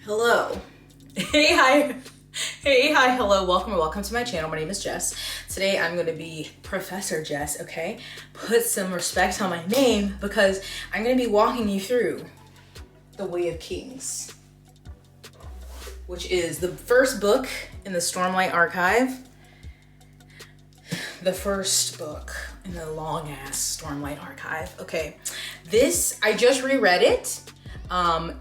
Hello. Hey, hi. Hey, hi, hello, welcome to my channel. My name is Jess. Today I'm gonna be Professor Jess, okay? Put some respect on my name because I'm gonna be walking you through The Way of Kings, which is the first book in the Stormlight Archive. The first book in the long ass Stormlight Archive. Okay, this, I just reread it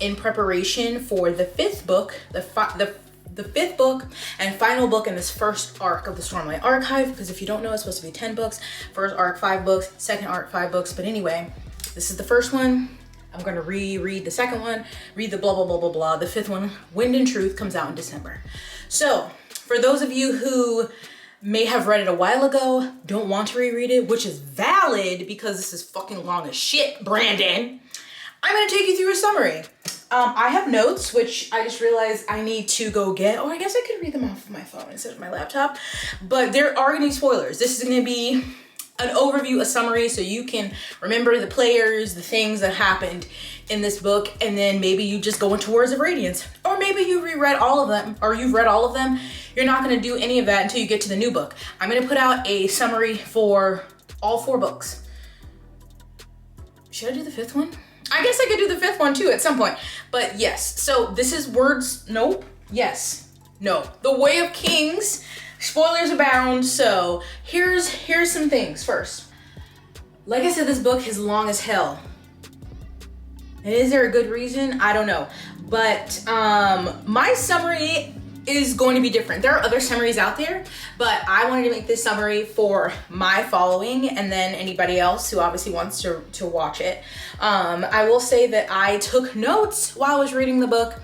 in preparation for the fifth book, the fifth book and final book in this first arc of the Stormlight Archive, because if you don't know, it's supposed to be 10 books. First arc, 5 books, second arc, 5 books. But anyway, this is the first one. I'm gonna reread the second one, read the blah, blah, blah, blah, blah. The fifth one, Wind and Truth, comes out in December. So for those of you who may have read it a while ago, don't want to reread it, which is valid because this is fucking long as shit, Brandon, I'm gonna take you through a summary. I have notes, which I just realized I need to go get, or I guess I could read them off of my phone instead of my laptop, but there are gonna be spoilers. This is gonna be an overview, a summary, so you can remember the players, the things that happened in this book, and then maybe you just go into Words of Radiance, or maybe you reread all of them, or you've read all of them. You're not gonna do any of that until you get to the new book. I'm gonna put out a summary for all 4 books. Should I do the 5th one? I guess I could do the 5th one too at some point, but yes. So this is words, nope, yes, no. The Way of Kings, spoilers abound, so here's some things first. Like I said, this book is long as hell. And is there a good reason? I don't know, but my summary is going to be different. There are other summaries out there, but I wanted to make this summary for my following and then anybody else who obviously wants to watch it. I will say that I took notes while I was reading the book,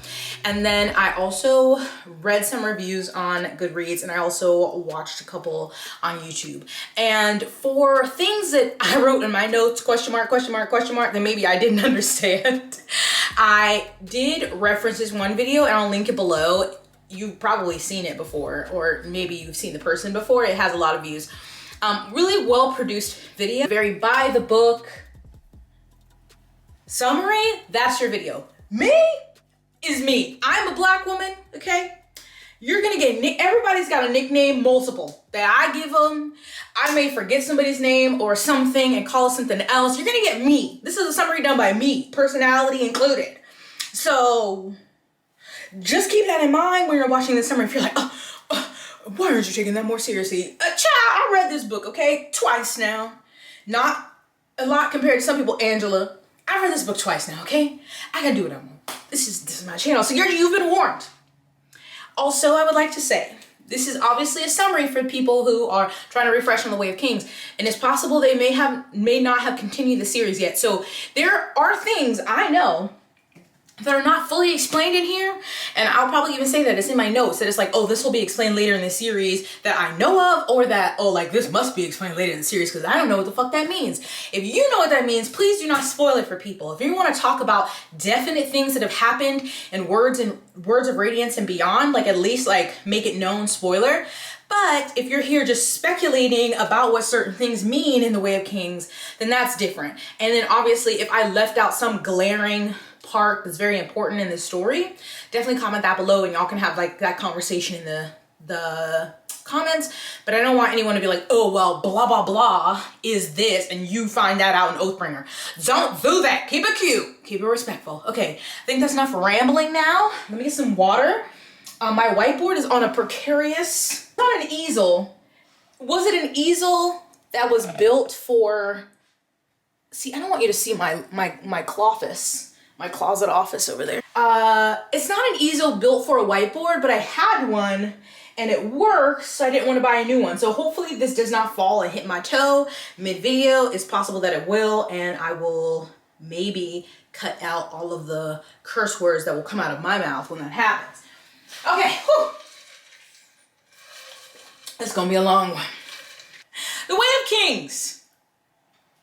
and then I also read some reviews on Goodreads, and I also watched a couple on YouTube. And for things that I wrote in my notes, question mark, that maybe I didn't understand, I did reference this one video, and I'll link it below. You've probably seen it before, or maybe you've seen the person before. It has a lot of views. Really well-produced video. Very by the book summary, that's your video. Me is me. I'm a Black woman, okay? You're gonna get, everybody's got a nickname, multiple, that I give them. I may forget somebody's name or something and call it something else. You're gonna get me. This is a summary done by me, personality included. So just keep that in mind when you're watching this summary. If you're like, why aren't you taking that more seriously? Child, I read this book, okay? Twice now. Not a lot compared to some people. Angela, I read this book twice now, okay? I gotta do what I want. This is my channel, so you've been warned. Also, I would like to say, this is obviously a summary for people who are trying to refresh on The Way of Kings, and it's possible they may not have continued the series yet. So there are things I know that are not fully explained in here, and I'll probably even say that it's in my notes, that it's like, oh, this will be explained later in the series that I know of, or that, oh, like this must be explained later in the series because I don't know what the fuck that means. If you know what that means, please do not spoil it for people. If you want to talk about definite things that have happened in Words of Radiance and beyond, like at least like make it known, spoiler. But if you're here just speculating about what certain things mean in The Way of Kings, then that's different. And then obviously if I left out some glaring part that's very important in the story, definitely comment that below and y'all can have like that conversation in the comments. But I don't want anyone to be like, oh, well, blah, blah, blah is this, and you find that out in Oathbringer. Don't do that. Keep it cute. Keep it respectful. Okay, I think that's enough rambling now. Let me get some water. My whiteboard is on a precarious, not an easel. Was it an easel that was built for, see, I don't want you to see my closet office over there. It's not an easel built for a whiteboard, but I had one and it works, so I didn't want to buy a new one. So hopefully this does not fall and hit my toe mid-video. It's possible that it will, and I will maybe cut out all of the curse words that will come out of my mouth when that happens. Okay, whew. It's gonna be a long one. The Way of Kings.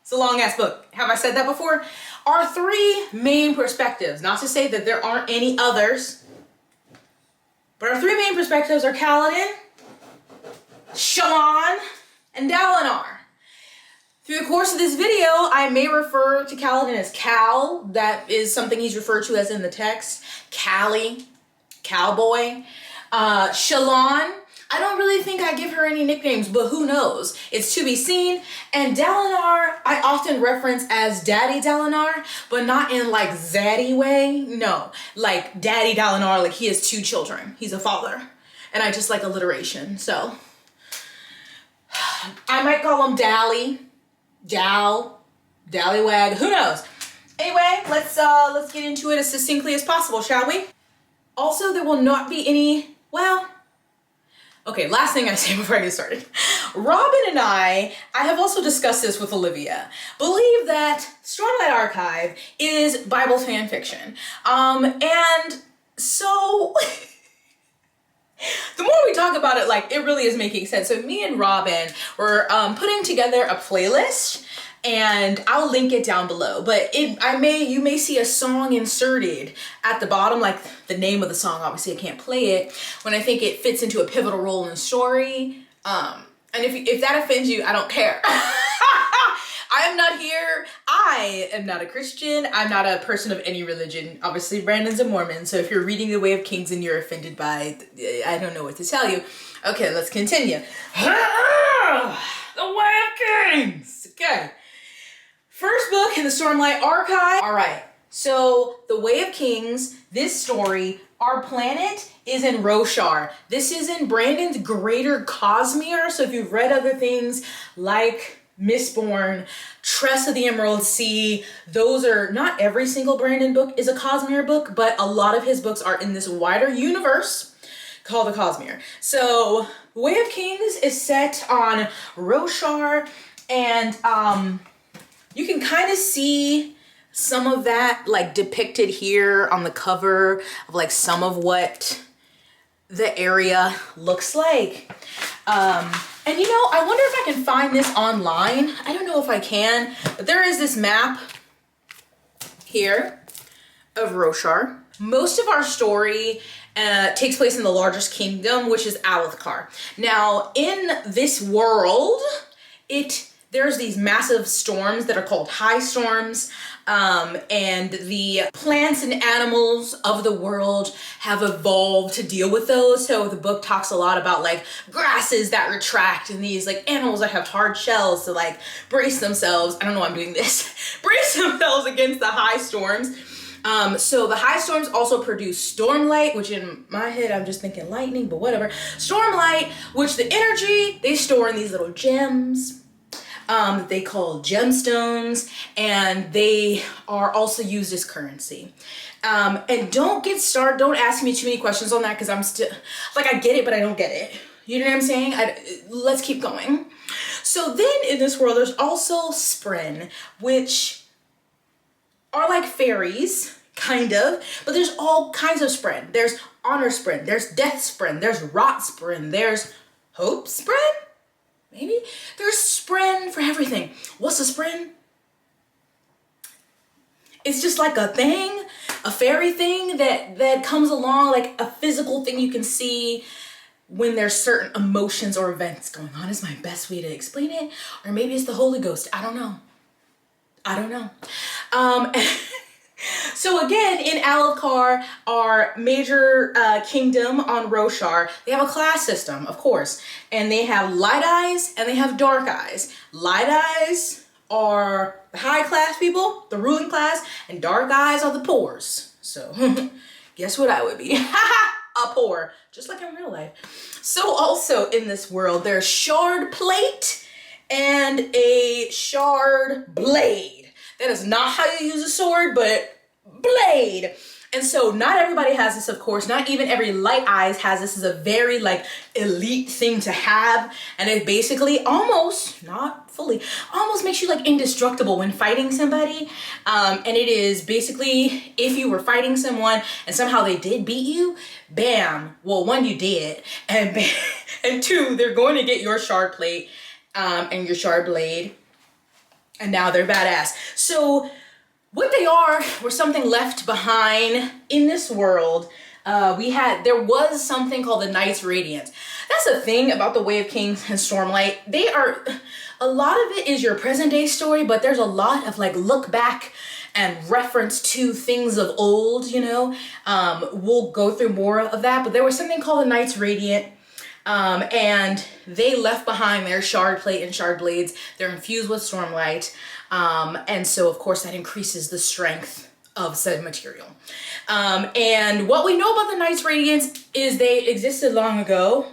It's a long ass book. Have I said that before? Are 3 main perspectives. Not to say that there aren't any others, but our 3 main perspectives are Kaladin, Shallan, and Dalinar. Through the course of this video, I may refer to Kaladin as Cal. That is something he's referred to as in the text. Callie. cowboy. Shallan, I don't really think I give her any nicknames, but who knows? It's to be seen. And Dalinar, I often reference as Daddy Dalinar, but not in like zaddy way. No, like Daddy Dalinar, like he has 2 children. He's a father. And I just like alliteration, so. I might call him Dally, Dallywag, who knows? Anyway, let's get into it as succinctly as possible, shall we? Also, there will not be any, well, okay, last thing I say before I get started. Robin and I have also discussed this with Olivia, believe that Stormlight Archive is Bible fan fiction. And so the more we talk about it, like, it really is making sense. So me and Robin were putting together a playlist, and I'll link it down below, but you may see a song inserted at the bottom, like the name of the song. Obviously I can't play it when I think it fits into a pivotal role in the story. And if that offends you, I don't care. I am not here. I am not a Christian. I'm not a person of any religion. Obviously Brandon's a Mormon, so if you're reading The Way of Kings and you're offended by it, I don't know what to tell you. Okay, let's continue. The Way of Kings. Okay. First book in the Stormlight Archive. All right, so The Way of Kings, this story, our planet is in Roshar. This is in Brandon's greater Cosmere. So if you've read other things like Mistborn, Tress of the Emerald Sea, those are, not every single Brandon book is a Cosmere book, but a lot of his books are in this wider universe called the Cosmere. So The Way of Kings is set on Roshar, and you can kind of see some of that like depicted here on the cover of like some of what the area looks like. And you know, I wonder if I can find this online. I don't know if I can, but there is this map here of Roshar. Most of our story takes place in the largest kingdom, which is Alethkar. Now, in this world, there's these massive storms that are called high storms, and the plants and animals of the world have evolved to deal with those. So the book talks a lot about like grasses that retract and these like animals that have hard shells to like brace themselves. I don't know why I'm doing this. Brace themselves against the high storms. So the high storms also produce stormlight, which in my head, I'm just thinking lightning, but whatever. Stormlight, which the energy they store in these little gems. They call gemstones, and they are also used as currency. And don't ask me too many questions on that, because I'm still, like, I get it, but I don't get it. You know what I'm saying? Let's keep going. So then in this world, there's also Spren, which are like fairies, kind of, but there's all kinds of Spren. There's Honor Spren, there's Death Spren, there's Rot Spren, there's Hope Spren? Maybe? There's Spren for everything. What's a Spren? It's just like a thing, a fairy thing that comes along, like a physical thing you can see when there's certain emotions or events going on, is my best way to explain it. Or maybe it's the Holy Ghost. I don't know. So again, in Alethkar, our major kingdom on Roshar, they have a class system, of course, and they have light eyes and they have dark eyes. Light eyes are the high class people, the ruling class, and dark eyes are the poors. So guess what I would be? A poor, just like in real life. So also in this world, there's shard plate and a shard blade. That is not how you use a sword, but blade. And so not everybody has this, of course. Not even every light eyes has this. Is a very like elite thing to have. And it basically almost, not fully, almost makes you like indestructible when fighting somebody. And it is basically, if you were fighting someone and somehow they did beat you, bam. Well, one, you did. And two, they're going to get your shard plate and your shard blade. And now they're badass. So what they are were something left behind in this world. There was something called the Knights Radiant. That's the thing about the Way of Kings and Stormlight. A lot of it is your present day story, but there's a lot of like look back and reference to things of old, you know. We'll go through more of that, but there was something called the Knights Radiant, and they left behind their shard plate and shard blades. They're infused with stormlight, and so of course that increases the strength of said material. And what we know about the Knights Radiant is they existed long ago.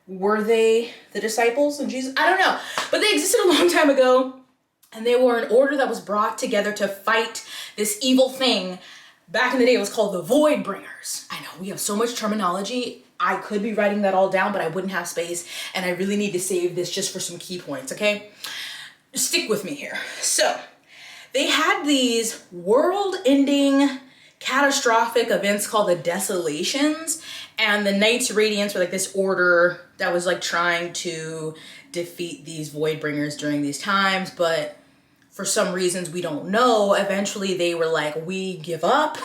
Were they the disciples of Jesus? I don't know, but they existed a long time ago, and they were an order that was brought together to fight this evil thing. Back in the day, it was called the Void Bringers. I know, we have so much terminology. I could be writing that all down, but I wouldn't have space, and I really need to save this just for some key points, okay? Stick with me here. So, they had these world-ending catastrophic events called the Desolations, and the Knights Radiants were like this order that was like trying to defeat these Void Bringers during these times, but for some reasons we don't know, eventually they were like, we give up.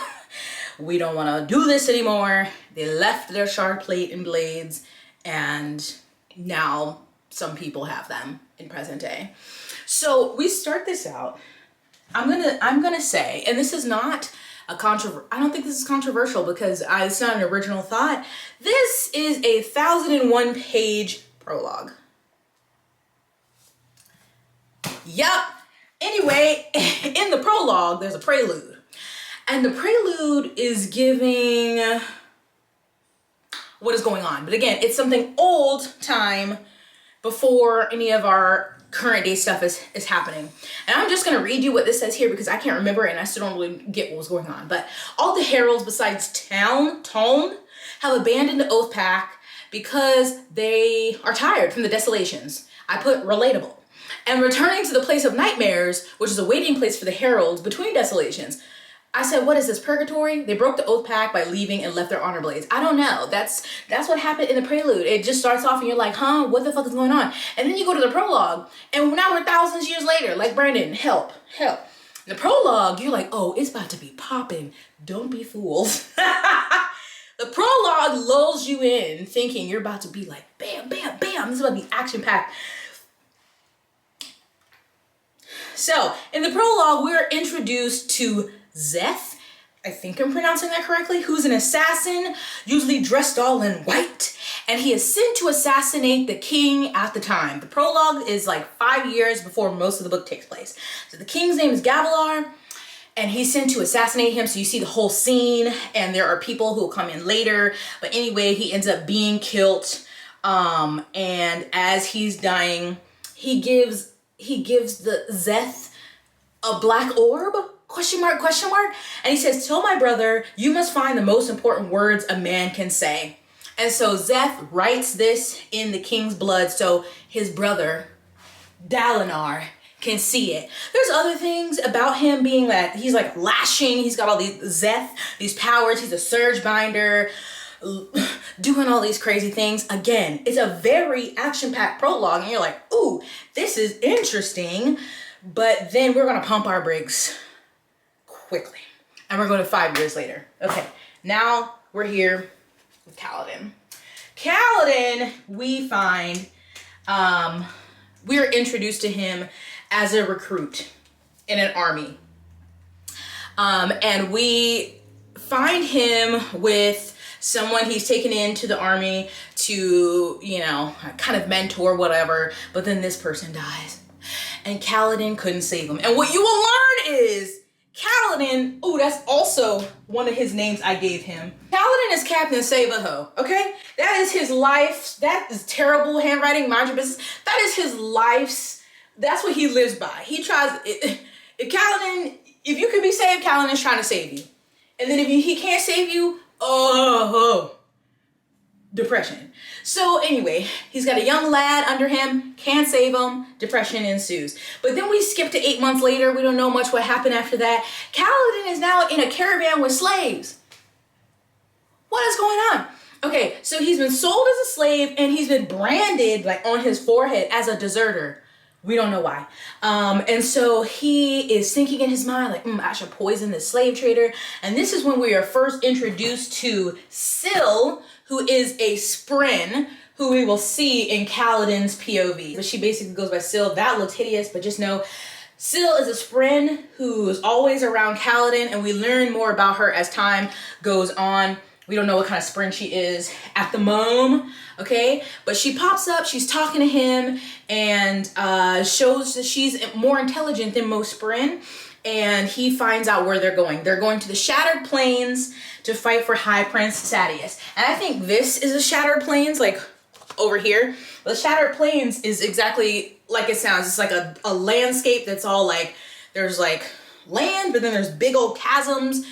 We don't want to do this anymore. They left their shard plate and blades, and now some people have them in present day. So we start this out. I'm gonna say, and this is not a I don't think this is controversial because it's not an original thought. This is a 1,001 page prologue. Yup. Anyway, in the prologue, there's a prelude. And the prelude is giving what is going on. But again, it's something old time before any of our current day stuff is happening. And I'm just gonna read you what this says here because I can't remember and I still don't really get what was going on. But all the heralds besides Tone have abandoned the Oath Pact because they are tired from the desolations. I put relatable. And returning to the place of nightmares, which is a waiting place for the heralds between desolations. I said, what is this, purgatory? They broke the Oath Pact by leaving and left their honor blades. I don't know. That's what happened in the prelude. It just starts off and you're like, huh, what the fuck is going on? And then you go to the prologue, and now we're thousands of years later. Like, Brandon, help. The prologue, you're like, oh, it's about to be popping. Don't be fools. The prologue lulls you in thinking you're about to be like, bam, bam, bam. This is about to be action-packed. So, in the prologue, we're introduced to Zeth, I think I'm pronouncing that correctly, who's an assassin, usually dressed all in white, and he is sent to assassinate the king at the time. The prologue is like 5 years before most of the book takes place. So the king's name is Gavilar, and he's sent to assassinate him, so you see the whole scene, and there are people who will come in later, but anyway, he ends up being killed, and as he's dying, he gives the Zeth a black orb? Question mark, question mark. And he says, tell my brother, you must find the most important words a man can say. And so Zeth writes this in the king's blood so his brother, Dalinar, can see it. There's other things about him being that he's like lashing. He's got all these Zeth, these powers. He's a surge binder, doing all these crazy things. Again, it's a very action-packed prologue. And you're like, ooh, this is interesting. But then we're going to pump our brakes quickly. And we're going to 5 years later. Okay, now we're here with Kaladin. Kaladin, we find, we're introduced to him as a recruit in an army. And we find him with someone he's taken into the army to, you know, kind of mentor, whatever. But then this person dies. And Kaladin couldn't save him. And what you will learn is Kaladin, oh, that's also one of his names I gave him. Kaladin is Captain Save-A-Ho, okay? That is his life. That is terrible handwriting, mind your business. That is his life's, that's what he lives by. He tries, if Kaladin, if you can be saved, Kaladin's trying to save you. And then if he can't save you, depression. So anyway, he's got a young lad under him, can't save him, depression ensues. But then we skip to 8 months later, we don't know much what happened after that. Kaladin is now in a caravan with slaves. What is going on? Okay, so he's been sold as a slave and he's been branded like on his forehead as a deserter. We don't know why. And so he is thinking in his mind like, I should poison this slave trader. And this is when we are first introduced to Syl, who is a Spren, who we will see in Kaladin's POV. But she basically goes by Syl. That looks hideous, but just know Syl is a Spren who is always around Kaladin, and we learn more about her as time goes on. We don't know what kind of Spren she is at the moment, okay? But she pops up, she's talking to him, and shows that she's more intelligent than most Spren, and he finds out where they're going. They're going to the Shattered Plains to fight for High Prince Sadeas. And I think this is the Shattered Plains, like over here. The Shattered Plains is exactly like it sounds. It's like a landscape that's all like, there's like land, but then there's big old chasms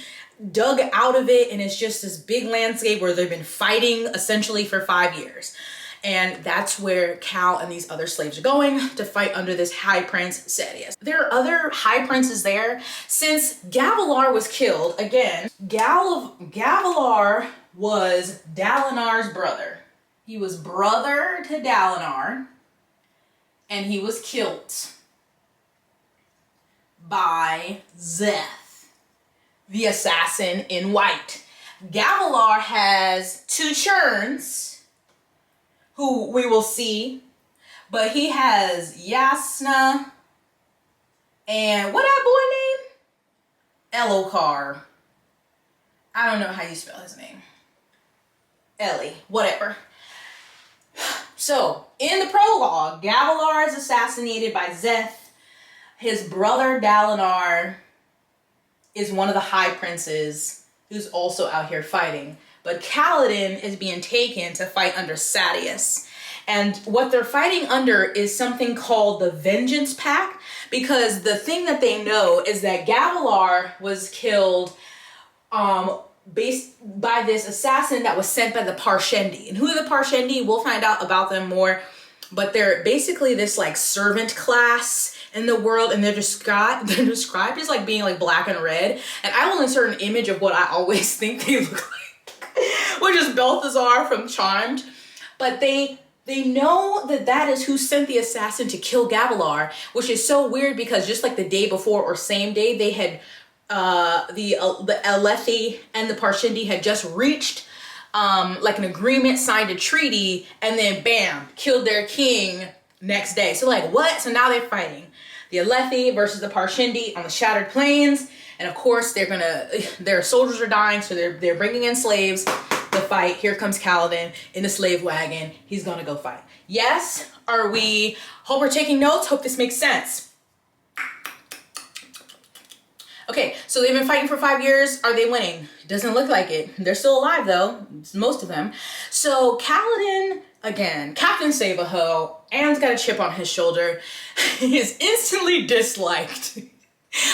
dug out of it, and it's just this big landscape where they've been fighting essentially for 5 years. And that's where Cal and these other slaves are going to fight under this High Prince Sadeas. There are other High Princes there. Since Gavilar was killed, again, Gavilar was Dalinar's brother. He was brother to Dalinar, and he was killed by Szeth, the assassin in white. Gavilar has 2 churns, who we will see, but he has Yasna and what that boy name? Elokar. I don't know how you spell his name. Ellie, whatever. So, in the prologue, Gavilar is assassinated by Szeth. His brother Dalinar is one of the High Princes who's also out here fighting. But Kaladin is being taken to fight under Sadeas. And what they're fighting under is something called the Vengeance Pact, because the thing that they know is that Gavilar was killed based by this assassin that was sent by the Parshendi. And who are the Parshendi? We'll find out about them more. But they're basically this like servant class in the world, and they're described as like being like black and red. And I will insert an image of what I always think they look like, which is Balthazar from Charmed. But they know that that is who sent the assassin to kill Gavilar, which is so weird because just like the day before or same day, they had the Alethi and the Parshendi had just reached like an agreement, signed a treaty, and then bam, killed their king next day. So like what? So now they're fighting the Alethi versus the Parshendi on the Shattered Plains, and of course their soldiers are dying, so they're bringing in slaves to fight. Here comes Kaladin in the slave wagon. He's gonna go fight. Yes, hope we're taking notes. Hope this makes sense. Okay, so they've been fighting for 5 years. Are they winning? Doesn't look like it. They're still alive though, most of them. So Kaladin, again, Captain Save-A-Ho, Anne's got a chip on his shoulder. He is instantly disliked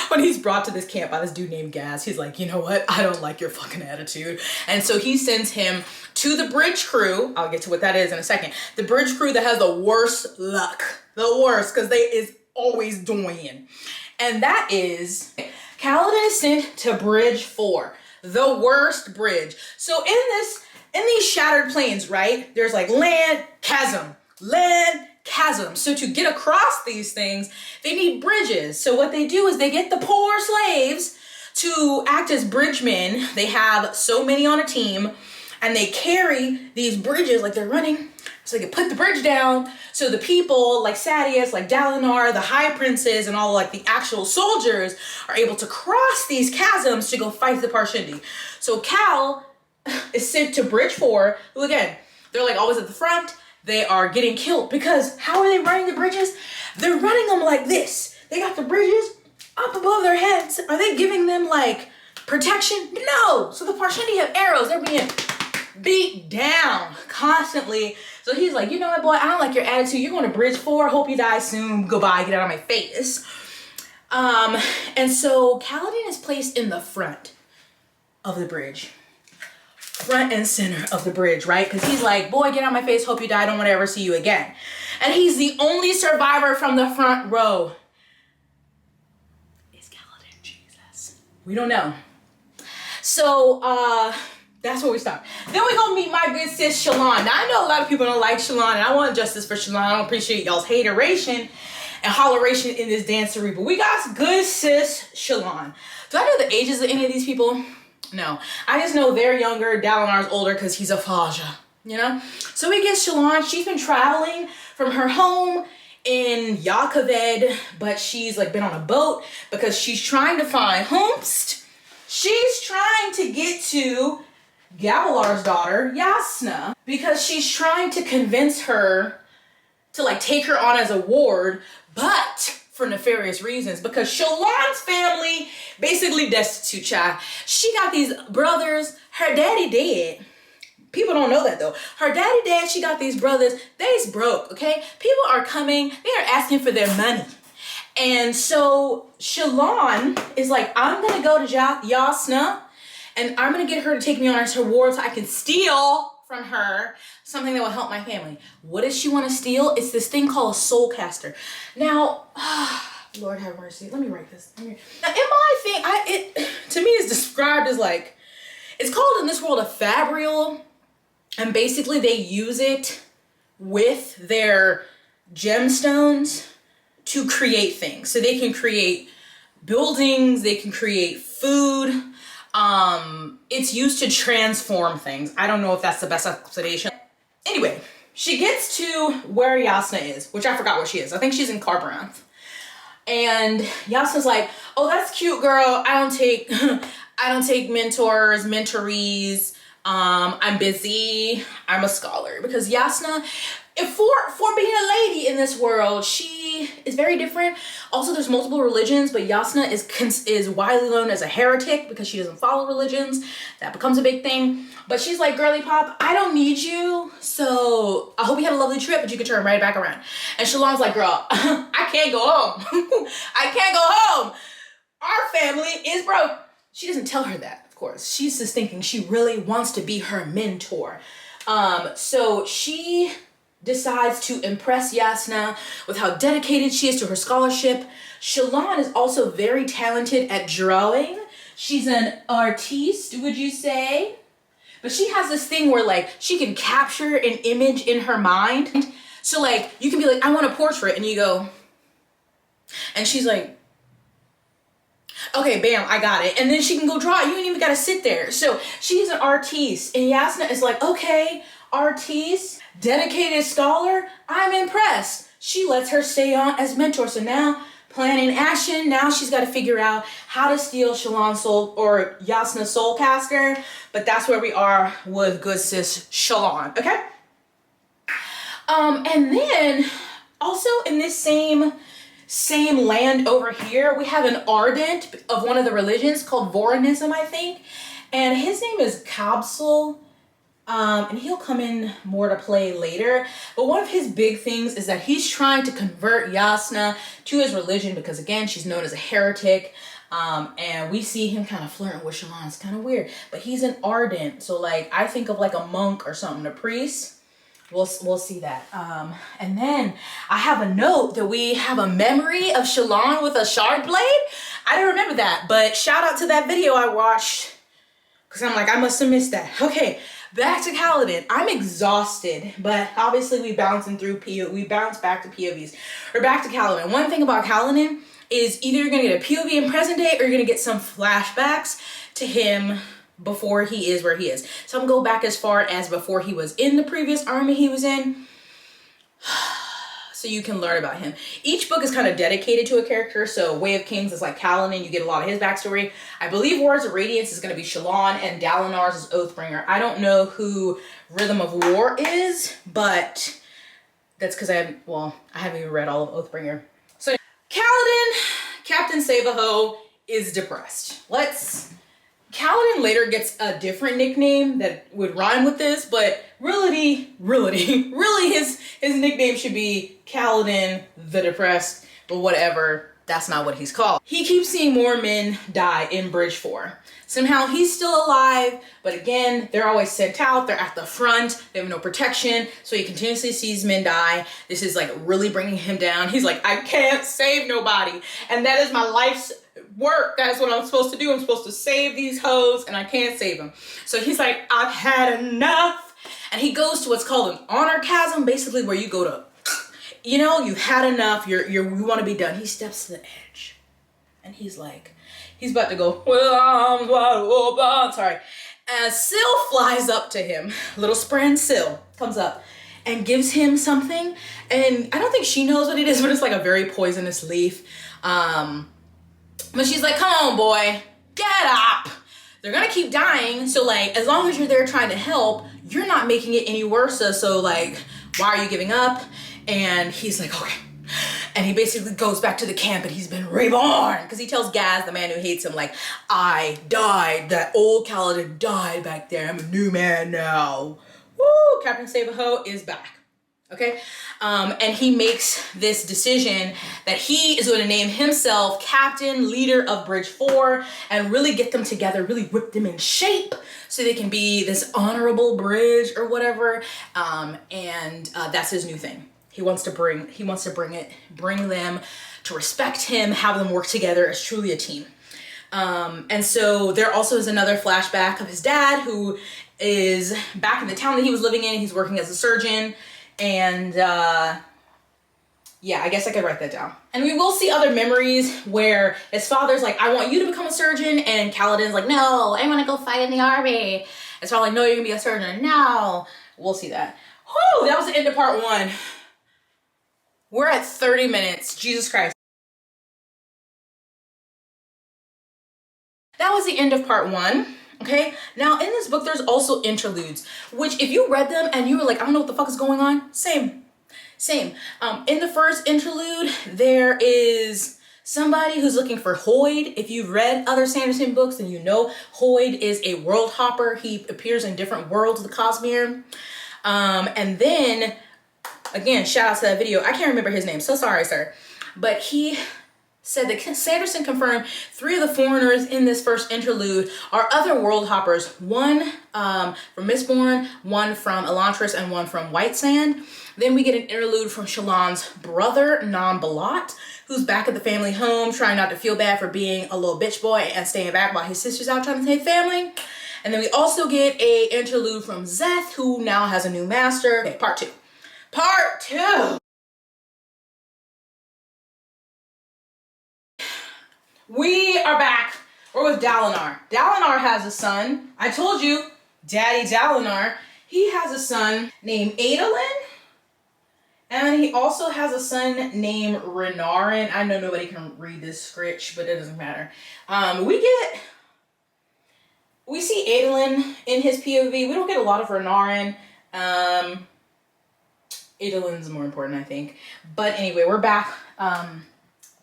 when he's brought to this camp by this dude named Gaz. He's like, you know what? I don't like your fucking attitude. And so he sends him to the bridge crew. I'll get to what that is in a second. The bridge crew that has the worst luck. The worst, because they is always doing. And that is, Kaladin is sent to Bridge 4. The worst bridge. So in these Shattered Plains, right? There's like land, chasm. So to get across these things, they need bridges. So what they do is they get the poor slaves to act as bridgemen. They have so many on a team, and they carry these bridges like they're running. So they can put the bridge down. So the people like Sadeas, like Dalinar, the High Princes, and all like the actual soldiers are able to cross these chasms to go fight the Parshendi. So Cal is sent to Bridge 4, who again, they're like always at the front. They are getting killed because how are they running the bridges? They're running them like this. They got the bridges up above their heads. Are they giving them like protection? No. So the Parshendi have arrows. They're being beat down constantly. So he's like, you know what, boy, I don't like your attitude. You're going to Bridge 4. Hope you die soon. Goodbye. Get out of my face. And so Kaladin is placed in the front of the bridge. Front and center of the bridge, right? Because he's like, boy, get out of my face. Hope you die. Don't want to ever see you again. And he's the only survivor from the front row. Is Kaladin Jesus? We don't know. So, that's where we stop. Then we gonna meet my good sis Shallan. Now I know a lot of people don't like Shallan, and I want justice for Shallan. I don't appreciate y'all's hateration and holleration in this dancery, but we got good sis Shallan. Do I know the ages of any of these people? No. I just know they're younger, Dalinar's older because he's a Faja, you know? So we get Shallan. She's been traveling from her home in Yakaved, but she's like been on a boat because she's trying to find Homst. She's trying to get to Gavilar's daughter, Yasna, because she's trying to convince her to like take her on as a ward, but for nefarious reasons, because Shallan's family basically destitute, child. She got these brothers, her daddy dead. People don't know that though. Her daddy dead, she got these brothers, they's broke, okay? People are coming, they are asking for their money. And so Shallan is like, I'm gonna go to Yasna and I'm gonna get her to take me on as her ward so I can steal from her something that will help my family. What does she want to steal? It's this thing called a soul caster. Now, Lord have mercy. Let me write this. Now, in my thing, to me is described as like, it's called in this world a fabrial, and basically they use it with their gemstones to create things. So they can create buildings, they can create food. It's used to transform things. I don't know if that's the best explanation. Anyway, she gets to where Yasna is, which I forgot where she is. I think she's in Carbaranth. And Yasna's like, oh, that's cute, girl. I don't take mentors, mentorees. I'm busy. I'm a scholar. Because Yasna, for being a lady in this world, she is very different. Also, there's multiple religions, but Yasna is widely known as a heretic because she doesn't follow religions. That becomes a big thing. But she's like, girly pop, I don't need you. So I hope you had a lovely trip, but you can turn right back around. And Shallan's like, girl, I can't go home. I can't go home. Our family is broke. She doesn't tell her that, of course. She's just thinking she really wants to be her mentor. So she decides to impress Yasna with how dedicated she is to her scholarship. Shallan is also very talented at drawing. She's an artiste, would you say? But she has this thing where like she can capture an image in her mind. So like you can be like, I want a portrait, and you go, and she's like, okay, bam, I got it. And then she can go draw it. You ain't even gotta sit there. So she's an artiste, and Yasna is like, okay, artiste, dedicated scholar, I'm impressed. She lets her stay on as mentor. So now, plan in action. Now she's got to figure out how to steal Shallan's soul, or Yasna's soul caster. But that's where we are with good sis Shallan, okay? And then also in this same land over here, we have an ardent of one of the religions called Voronism, I think. And his name is Kabsul. And he'll come in more to play later. But one of his big things is that he's trying to convert Yasna to his religion because, again, she's known as a heretic. And we see him kind of flirting with Shallan. It's kind of weird. But he's an ardent. So, like, I think of, like, a monk or something, a priest. We'll see that. And then I have a note that we have a memory of Shallan with a shard blade. I don't remember that. But shout out to that video I watched. Because I'm like, I must have missed that. Okay. Back to Kaladin. I'm exhausted, but obviously we bounce back to POVs. Or back to Kaladin. One thing about Kaladin is either you're gonna get a POV in present day or you're gonna get some flashbacks to him before he is where he is. So I'm gonna go back as far as before he was in the previous army he was in. So you can learn about him. Each book is kind of dedicated to a character. So Way of Kings is like Kaladin. You get a lot of his backstory. I believe Words of Radiance is going to be Shallan, and Dalinar's is Oathbringer. I don't know who Rhythm of War is, but that's because I haven't even read all of Oathbringer. So Kaladin, Captain Savaho, is depressed. Kaladin later gets a different nickname that would rhyme with this, but really his nickname should be Kaladin the Depressed, but whatever, that's not what he's called. He keeps seeing more men die in Bridge 4. Somehow he's still alive, but again, they're always sent out, they're at the front, they have no protection, so he continuously sees men die. This is like really bringing him down. He's like, I can't save nobody, and that is my life's work. That's what I'm supposed to do. I'm supposed to save these hoes, and I can't save them. So he's like, I've had enough. And he goes to what's called an honor chasm, basically where you go to, you've had enough. You want to be done. He steps to the edge, and he's like, he's about to go, well, I'm wide open. Sorry. And Syl flies up to him. Little Spren Syl comes up, and gives him something. And I don't think she knows what it is, but it's like a very poisonous leaf. But she's like, come on, boy, get up. They're gonna keep dying. So like, as long as you're there trying to help, you're not making it any worse. So like, why are you giving up? And he's like, okay. And he basically goes back to the camp and he's been reborn. Because he tells Gaz, the man who hates him, like, I died. That old Kaladin died back there. I'm a new man now. Woo! Captain Save-A-Ho is back. Okay? And he makes this decision that he is going to name himself captain, leader of Bridge 4, and really get them together, really whip them in shape so they can be this honorable bridge or whatever. And that's his new thing. He wants to bring them to respect him, have them work together as truly a team. And so there also is another flashback of his dad, who is back in the town that he was living in. He's working as a surgeon. And yeah, I guess I could write that down. And we will see other memories where his father's like, I want you to become a surgeon. And Kaladin's like, no, I want to go fight in the army. It's probably like, no, you're going to be a surgeon. No. We'll see that. Whew, that was the end of part 1. We're at 30 minutes. Jesus Christ. That was the end of part 1. Okay. Now in this book, there's also interludes, which if you read them and you were like, I don't know what the fuck is going on. Same. In the first interlude, there is somebody who's looking for Hoyd. If you've read other Sanderson books, then you know Hoyd is a world hopper. He appears in different worlds of the Cosmere. And then again, shout out to that video. I can't remember his name. So sorry, sir. But he said that Sanderson confirmed 3 of the foreigners in this first interlude are other world hoppers. One from Mistborn, one from Elantris, and one from White Sand. Then we get an interlude from Shallan's brother, Non-Balat, who's back at the family home, trying not to feel bad for being a little bitch boy and staying back while his sister's out trying to save family. And then we also get a interlude from Szeth, who now has a new master. Okay, part 2. Part 2. We are back. We're with Dalinar. Dalinar has a son. I told you, Daddy Dalinar. He has a son named Adolin. And he also has a son named Renarin. I know nobody can read this script, but it doesn't matter. We see Adolin in his POV. We don't get a lot of Renarin. Adolin's more important, I think. But anyway, we're back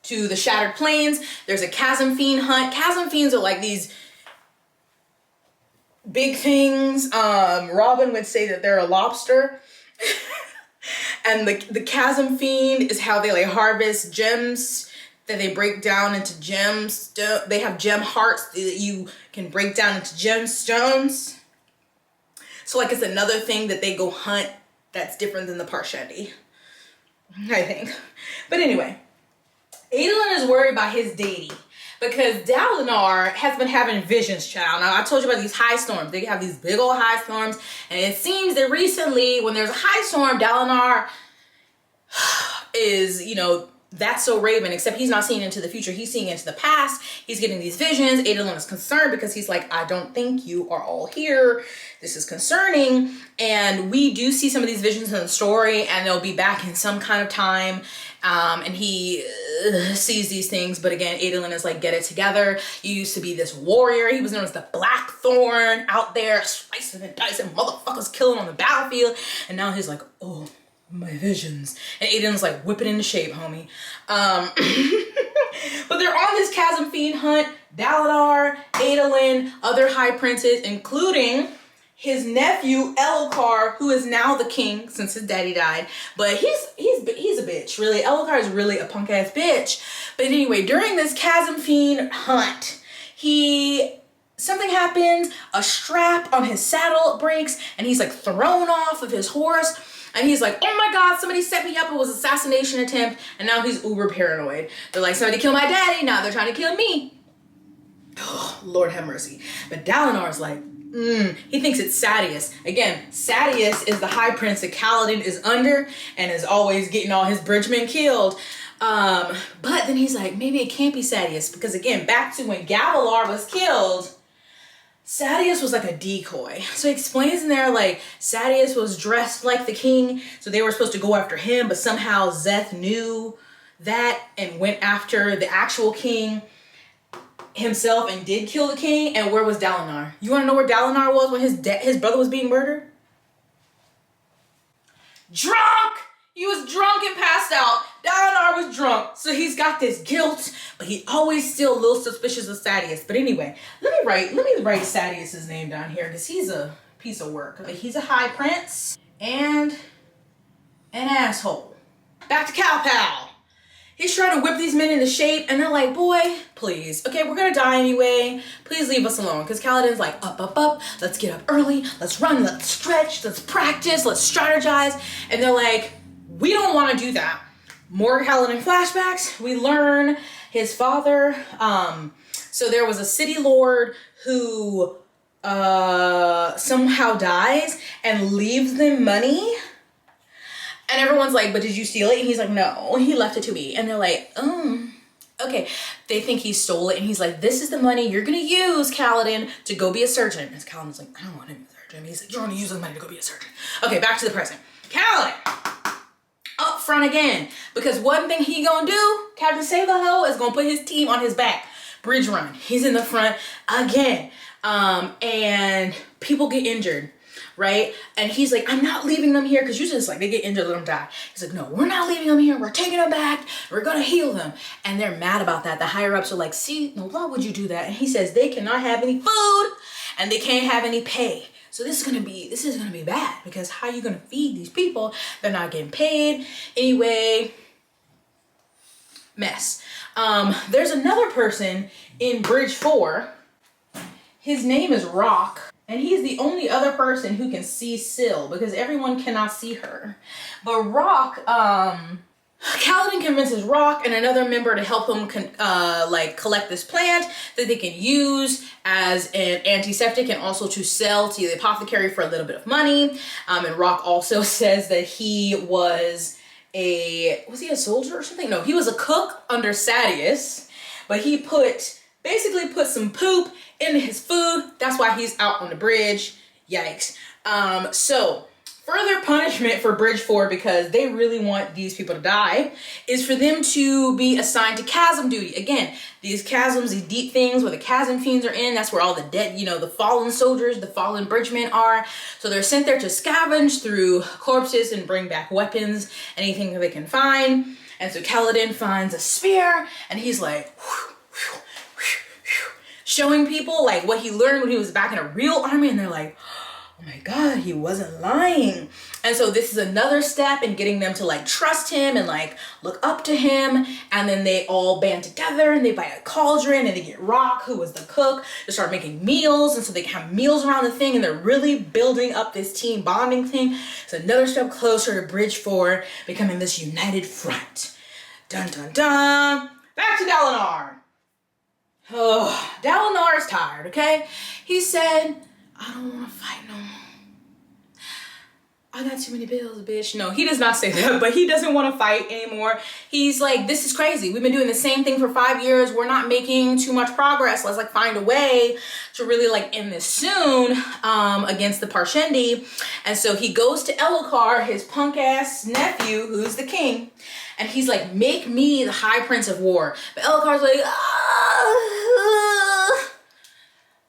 to the Shattered Plains. There's a chasm fiend hunt. Chasm fiends are like these big things. Robin would say that they're a lobster. And the chasm fiend is how they like harvest gems that they break down into gems. They have gem hearts that you can break down into gemstones. So like it's another thing that they go hunt that's different than the Parshendi, I think. But anyway, Adolin is worried about his deity because Dalinar has been having visions, child. Now, I told you about these high storms. They have these big old high storms. And it seems that recently, when there's a high storm, Dalinar is, that's so Raven, except he's not seeing into the future. He's seeing into the past. He's getting these visions. Adolin is concerned because he's like, I don't think you are all here. This is concerning. And we do see some of these visions in the story, and they'll be back in some kind of time. And he sees these things. But again, Adolin is like, get it together. You used to be this warrior. He was known as the Blackthorn, out there slicing and dicing, motherfuckers killing on the battlefield. And now he's like, oh, my visions. And Adolin's like, whip it into shape, homie. But they're on this chasm fiend hunt. Dalinar, Adolin, other high princes, including his nephew Elhokar, who is now the king since his daddy died. But he's a bitch, really. Elhokar is really a punk ass bitch. But anyway, during this chasm fiend hunt, something happens. A strap on his saddle breaks, and he's like thrown off of his horse. And he's like, oh my God, somebody set me up. It was an assassination attempt. And now he's uber paranoid. They're like, somebody killed my daddy. Now they're trying to kill me. Oh, Lord have mercy. But Dalinar's like, he thinks it's Sadeas. Again, Sadeas is the high prince that Kaladin is under and is always getting all his bridgemen killed. But then he's like, maybe it can't be Sadeas. Because again, back to when Gavilar was killed, Sadeas was like a decoy. So he explains in there like Sadeas was dressed like the king, so they were supposed to go after him, but somehow Szeth knew that and went after the actual king himself and did kill the king. And where was Dalinar? You want to know where Dalinar was when his brother was being murdered? Drunk! He was drunk and passed out. Dalinar was drunk. So he's got this guilt, but he always still a little suspicious of Sadeas. But anyway, let me write Sadeas' name down here because he's a piece of work. He's a high prince and an asshole. Back to Cal Pal. He's trying to whip these men into shape, and they're like, boy, please. Okay, we're gonna die anyway. Please leave us alone. Because Kaladin's like, up. Let's get up early. Let's run, let's stretch, let's practice, let's strategize. And they're like, we don't want to do that. More Kaladin flashbacks. We learn his father. So there was a city lord who somehow dies and leaves them money. And everyone's like, but did you steal it? And he's like, no, he left it to me. And they're like, okay. They think he stole it. And he's like, this is the money you're going to use, Kaladin, to go be a surgeon. And Kaladin's like, I don't want to be a surgeon. He's like, you're going to use the money to go be a surgeon. Okay, back to the present. Kaladin, up front again. Because one thing he gonna do, Captain Save a Ho, is gonna put his team on his back. Bridge run. He's in the front again. And people get injured. Right? And he's like, I'm not leaving them here, because usually it's like they get injured, let them die. He's like, no, we're not leaving them here. We're taking them back. We're gonna heal them. And they're mad about that. The higher ups are like, see, no, why would you do that? And he says they cannot have any food and they can't have any pay. So this is gonna be bad, because how are you gonna feed these people? They're not getting paid. Anyway, mess. There's another person in Bridge 4. His name is Rock. And he's the only other person who can see Syl, because everyone cannot see her. But Rock, Kaladin convinces Rock and another member to help him collect this plant that they can use as an antiseptic and also to sell to the apothecary for a little bit of money. And Rock also says that he was he a soldier or something? No, he was a cook under Sadeas, but he basically put some poop in his food. That's why he's out on the bridge. Yikes. So further punishment for Bridge 4, because they really want these people to die, is for them to be assigned to chasm duty. Again, these chasms, these deep things where the chasm fiends are in, that's where all the dead, the fallen soldiers, the fallen bridgemen are. So they're sent there to scavenge through corpses and bring back weapons, anything that they can find. And so Kaladin finds a spear, and he's like, showing people like what he learned when he was back in a real army, and they're like, oh my god, he wasn't lying. And so this is another step in getting them to trust him and look up to him. And then they all band together and they buy a cauldron, and they get Rock, who was the cook, to start making meals, and so they can have meals around the thing, and they're really building up this team bonding thing. It's another step closer to Bridge 4 becoming this united front. Dun dun dun. Back to Dalinar. Oh, Dalinar is tired, okay? He said, I don't want to fight no more. I got too many bills, bitch. No, he does not say that, but he doesn't want to fight anymore. He's like, this is crazy. We've been doing the same thing for 5 years. We're not making too much progress. Let's find a way to really end this soon against the Parshendi. And so he goes to Elhokar, his punk ass nephew, who's the king. And he's like, make me the High Prince of War. But Elhokar's like,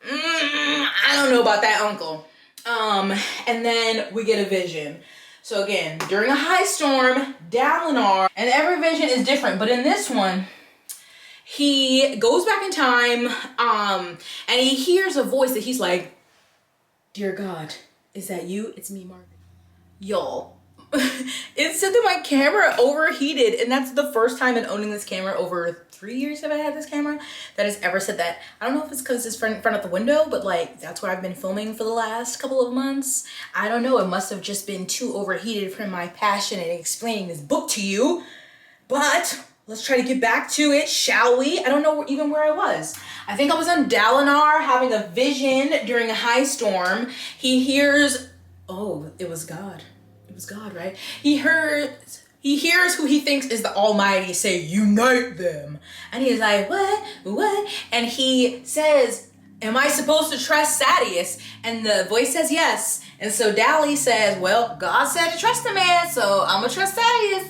I don't know about that, uncle. And then we get a vision. So again, during a high storm, Dalinar, and every vision is different, but in this one, he goes back in time, and he hears a voice that he's like, dear God, is that you? It's me, Margaret. Y'all. It said that my camera overheated, and that's the first time in owning this camera over 3 years have I had this camera that has ever said that. I don't know if it's because it's in front of the window, but that's where I've been filming for the last couple of months. I don't know, it must have just been too overheated for my passion in explaining this book to you. But let's try to get back to it, shall we? I don't know even where I was. I think I was on Dalinar having a vision during a high storm. He hears, oh, it was God. It was God, right? He hears who he thinks is the Almighty say, unite them. And he's like, what? And he says, am I supposed to trust Sadeas? And the voice says yes. And so Dali says, well, God said to trust the man, so I'm gonna trust Sadeas.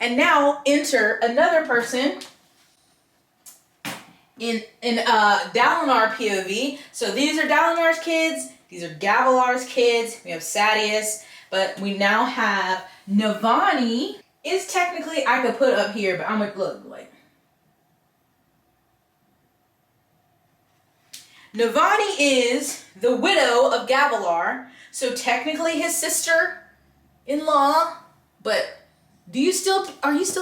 And now enter another person in Dalinar POV. So these are Dalinar's kids. These are Gavilar's kids. We have Sadeas, but we now have Navani. Is technically I could put up here, but I'm gonna look like Navani is the widow of Gavilar. So technically his sister-in-law, but are you still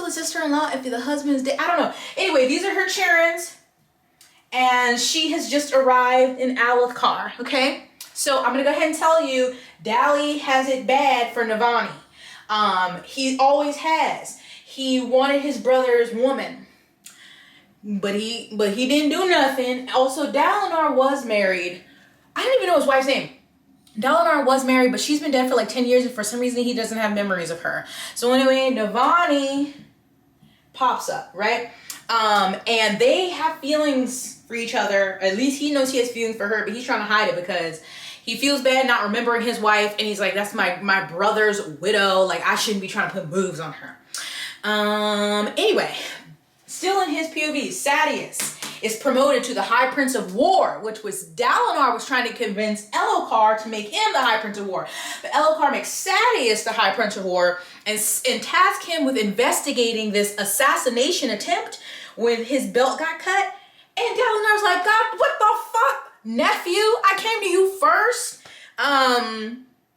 a sister-in-law if the husband is dead? I don't know. Anyway, these are her Charons. And she has just arrived in Alethkar, okay? So I'm gonna go ahead and tell you, Dali has it bad for Navani. He always has. He wanted his brother's woman, but he didn't do nothing. Also, Dalinar was married. I don't even know his wife's name. Dalinar was married, but she's been dead for like 10 years, and for some reason he doesn't have memories of her. So anyway, Navani pops up, right? And they have feelings for each other. At least he knows he has feelings for her, but he's trying to hide it because he feels bad not remembering his wife, and he's like, that's my brother's widow. Like, I shouldn't be trying to put moves on her. Anyway, still in his POV, Sadeas is promoted to the High Prince of War, which was Dalinar was trying to convince Elhokar to make him the High Prince of War. But Elhokar makes Sadeas the High Prince of War and task him with investigating this assassination attempt when his belt got cut. And Dalinar's like, God, what the fuck, nephew? I came to you first.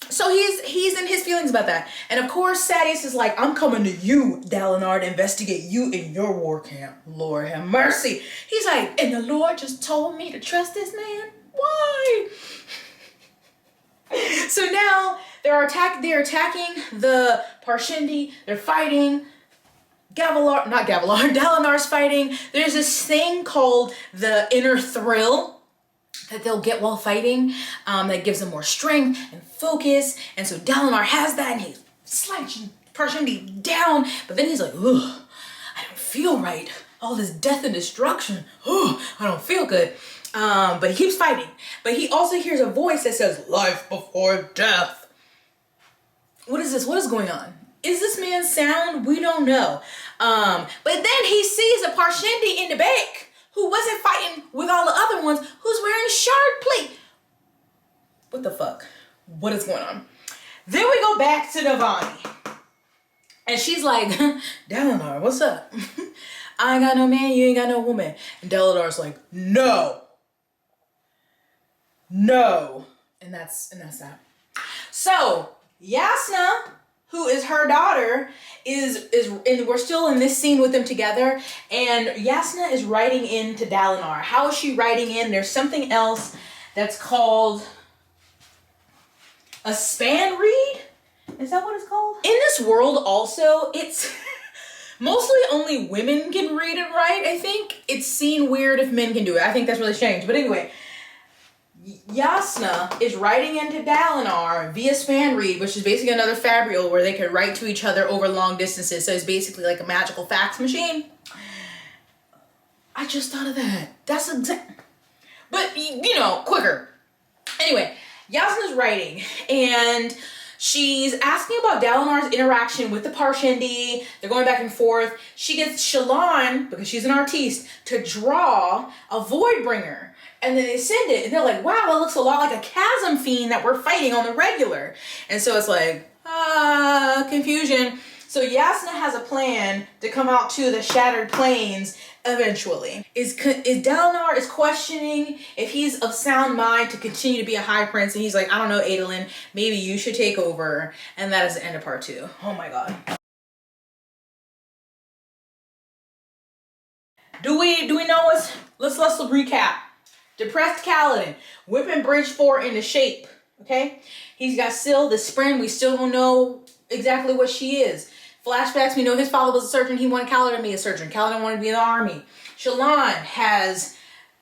So he's in his feelings about that. And of course, Sadeas is like, I'm coming to you, Dalinar, to investigate you in your war camp. Lord have mercy. He's like, and the Lord just told me to trust this man? Why? So now they're attacking the Parshendi. They're fighting. Dalinar's fighting. There's this thing called the inner thrill that they'll get while fighting, that gives them more strength and focus. And so Dalinar has that, and he's slashing Parshendi down. But then he's like, ugh, I don't feel right. All this death and destruction. Oh, I don't feel good. But he keeps fighting. But he also hears a voice that says, life before death. What is this? What is going on? Is this man's sound? We don't know. But then he sees a Parshendi in the back who wasn't fighting with all the other ones, who's wearing shard plate. What the fuck? What is going on? Then we go back to Navani. And she's like, Dalinar, what's up? I ain't got no man, you ain't got no woman. And Dalinar's like, no. No. And that's that. So, Yasna, who is her daughter, and we're still in this scene with them together, and Yasna is writing in to Dalinar. How is she writing in? There's something else that's called a span read? Is that what it's called? In this world also, it's mostly only women can read and write, I think. It's seen weird if men can do it. I think that's really strange. But anyway, Yasna is writing into Dalinar via span read, which is basically another fabrial where they can write to each other over long distances. So it's basically like a magical fax machine. I just thought of that. That's but you know, quicker. Anyway, Yasna's writing, and she's asking about Dalinar's interaction with the Parshendi. They're going back and forth. She gets Shallan, because she's an artiste, to draw a Voidbringer. And then they send it, and they're like, wow, it looks a lot like a chasm fiend that we're fighting on the regular. And so it's like, confusion. So Yasna has a plan to come out to the Shattered Plains eventually. Dalinar is questioning if he's of sound mind to continue to be a high prince, and he's like, I don't know, Adolin, maybe you should take over. And that is the end of part 2. Oh my god. Do we know what's... Let's recap. Depressed Kaladin, whipping Bridge 4 into shape, okay? He's got Syl, the Spren, we still don't know exactly what she is. Flashbacks, we know his father was a surgeon, he wanted Kaladin to be a surgeon. Kaladin wanted to be in the army. Shallan has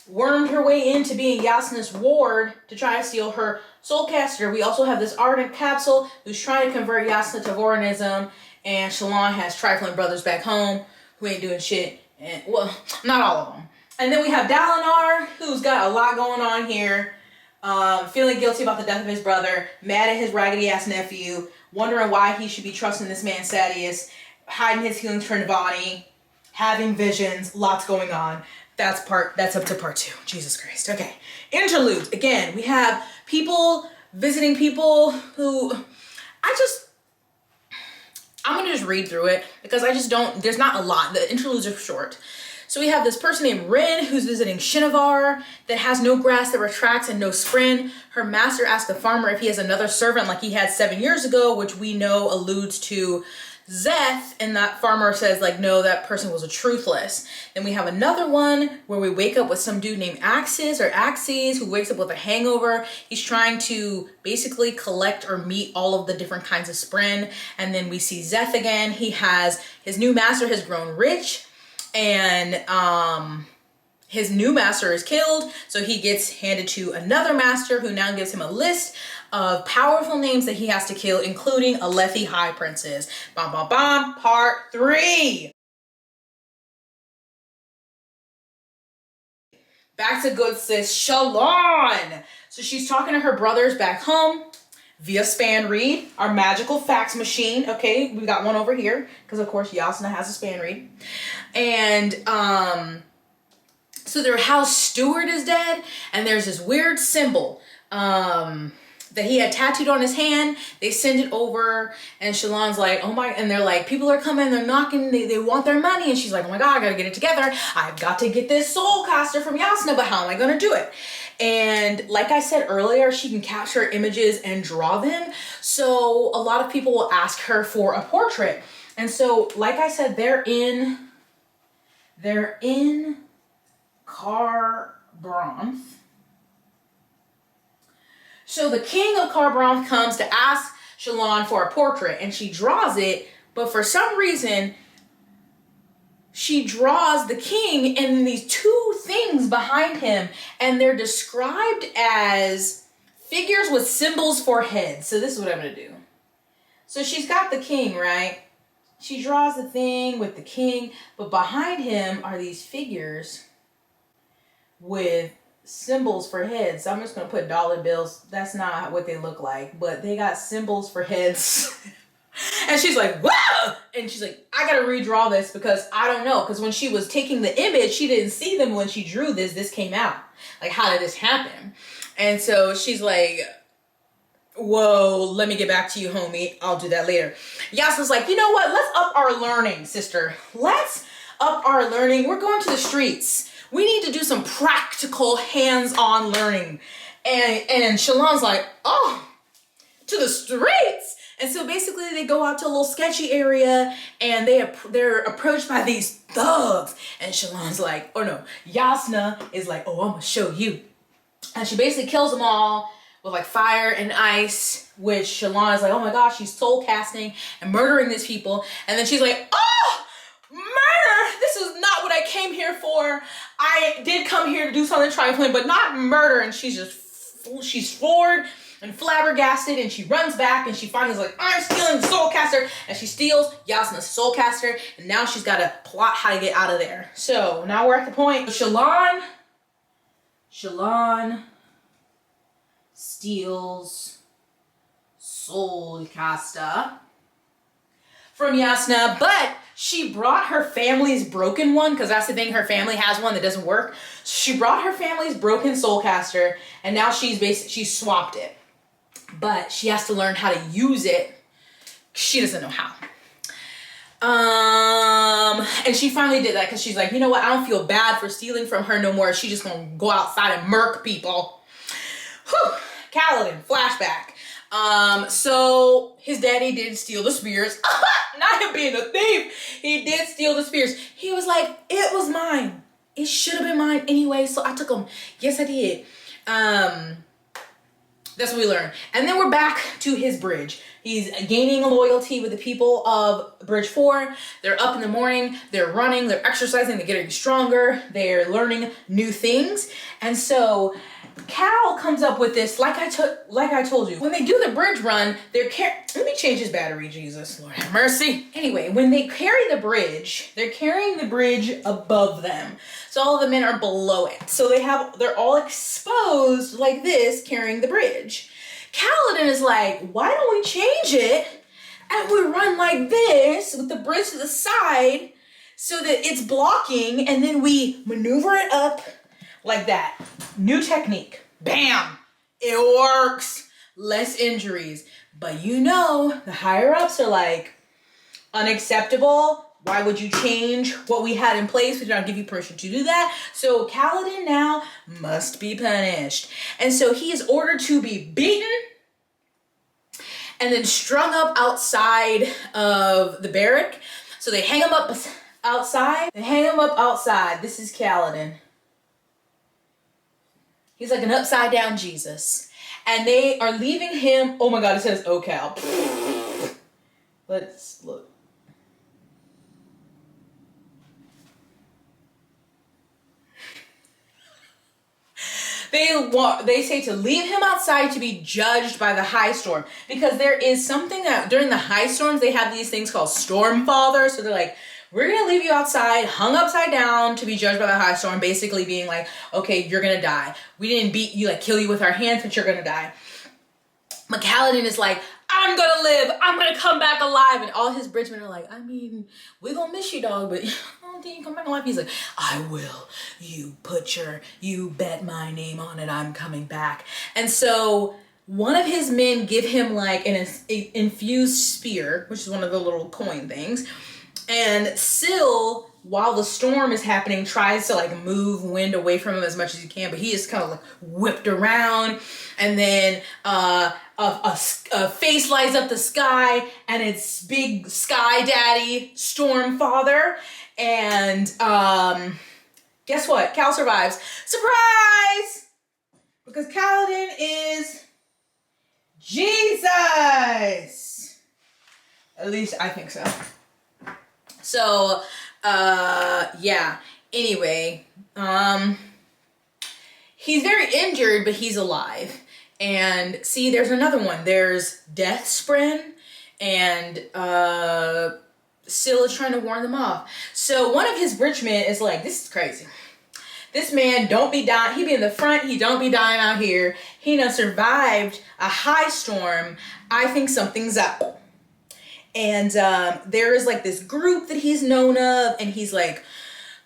wormed her way into being Yasna's ward to try to steal her soulcaster. We also have this ardent capsule who's trying to convert Yasna to Vorinism, and Shallan has trifling brothers back home who ain't doing shit. And, well, not all of them. And then we have Dalinar, who's got a lot going on here. Feeling guilty about the death of his brother, mad at his raggedy ass nephew, wondering why he should be trusting this man Sadeas, hiding his feelings for Navani, having visions, lots going on. That's up to part 2. Jesus Christ. Okay. Interludes. Again, we have people visiting people who I'm gonna just read through it because there's not a lot. The interludes are short. So we have this person named Rin who's visiting Shinovar that has no grass that retracts and no spring. Her master asks the farmer if he has another servant like he had 7 years ago, which we know alludes to Zeth, and that farmer says like, no, that person was a truthless. Then we have another one where we wake up with some dude named Axis who wakes up with a hangover. He's trying to basically collect or meet all of the different kinds of spren. And then we see Zeth again. His new master has grown rich, and his new master is killed, so he gets handed to another master who now gives him a list of powerful names that he has to kill, including Alethi High Princess. Bam, bam, bam, part 3. Back to good sis Shallan. So she's talking to her brothers back home via span read, our magical fax machine. Okay, we got one over here because of course Yasna has a span read. And so their house steward is dead, and there's this weird symbol that he had tattooed on his hand. They send it over, and Shallan's like, oh my, and they're like, people are coming, they're knocking, they want their money, and she's like, oh my god, I gotta get it together. I've got to get this soul caster from Yasna, but how am I gonna do it? And like I said earlier, she can capture images and draw them, so a lot of people will ask her for a portrait. And so, like I said, they're in Kharbranth. So the king of Kharbranth comes to ask Shallan for a portrait, and she draws it, but for some reason, she draws the king and these 2 things behind him, and they're described as figures with symbols for heads. So this is what I'm gonna do. So she's got the king, right? She draws the thing with the king, but behind him are these figures with symbols for heads. So I'm just gonna put dollar bills. That's not what they look like, but they got symbols for heads. And she's like, whoa! And she's like, I gotta redraw this because I don't know. Because when she was taking the image, she didn't see them when she drew this. This came out. Like, how did this happen? And so she's like, whoa, let me get back to you, homie. I'll do that later. Yasna's like, you know what? Let's up our learning, sister. Let's up our learning. We're going to the streets. We need to do some practical hands-on learning. And Shallan's like, oh, to the streets? And so basically they go out to a little sketchy area, and they're approached by these thugs. And Shallan's like, oh no, Yasna is like, oh, I'm gonna show you. And she basically kills them all with like fire and ice, which Shallan is like, oh my gosh, she's soul casting and murdering these people. And then she's like, oh, murder! This is not what I came here for. I did come here to do something trifling, but not murder. And she's floored and flabbergasted, and she runs back, and she finally is like, I'm stealing the soulcaster, and she steals Yasna's soulcaster, and now she's got to plot how to get out of there. So now we're at the point. Shallan steals soulcaster from Yasna, but she brought her family's broken one, because that's the thing, her family has one that doesn't work. She brought her family's broken soulcaster, and now she's swapped it. But she has to learn how to use it. She doesn't know how. And she finally did that because she's like, you know what? I don't feel bad for stealing from her no more. She's just gonna go outside and murk people. Whew. Kaladin, flashback. So his daddy did steal the spears. Not him being a thief. He did steal the spears. He was like, it was mine. It should have been mine anyway, so I took them. Yes, I did. That's what we learned. And then we're back to his bridge. He's gaining loyalty with the people of Bridge 4. They're up in the morning, they're running, they're exercising, they're getting stronger, they're learning new things. And so Cal comes up with this, like I told you, when they do the bridge run, let me change his battery, Jesus, Lord have mercy. Anyway, when they carry the bridge, they're carrying the bridge above them. So all of the men are below it. So they're all exposed like this, carrying the bridge. Kaladin is like, why don't we change it and we run like this with the bridge to the side so that it's blocking, and then we maneuver it up like that. New technique. Bam! It works. Less injuries. But you know, the higher ups are like, unacceptable. Why would you change what we had in place? We did not give you permission to do that. So Kaladin now must be punished. And so he is ordered to be beaten and then strung up outside of the barrack. So they hang him up outside. This is Kaladin. He's like an upside down Jesus. And they are leaving him. Oh my God, it says, "Oh, Cal." Let's look. They say to leave him outside to be judged by the high storm, because there is something that during the high storms they have these things called storm fathers. So they're like, we're gonna leave you outside, hung upside down to be judged by the high storm, basically being like, okay, you're gonna die. We didn't beat you, like kill you with our hands, but you're gonna die. But Kaladin is like, I'm gonna live, I'm gonna come back alive. And all his bridgemen are like, I mean, we're gonna miss you, dog, but I don't think you come back alive. He's like, I will. You bet my name on it, I'm coming back. And so one of his men give him like an infused spear, which is one of the little coin things. And Syl, while the storm is happening, tries to like move wind away from him as much as he can, but he is kind of like whipped around. And then a face lights up the sky, and it's big Sky Daddy Storm Father. And guess what? Cal survives. Surprise! Because Kaladin is Jesus. At least I think so. So, yeah. Anyway, he's very injured, but he's alive. And see, there's another one. There's Death Spren, and Syl is trying to warn them off. So one of his bridgemen is like, this is crazy. This man don't be dying. He be in the front. He don't be dying out here. He done survived a high storm. I think something's up. And there is like this group that he's known of, and he's like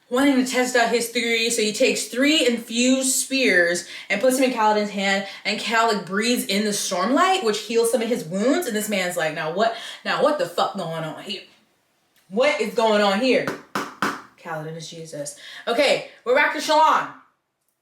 wanting to test out his theory. So he takes 3 infused spears and puts them in Kaladin's hand, and Cal like breathes in the stormlight, which heals some of his wounds. And this man's like, now what the fuck going on here? What is going on here? Kaladin is Jesus. Okay, we're back to Shallan.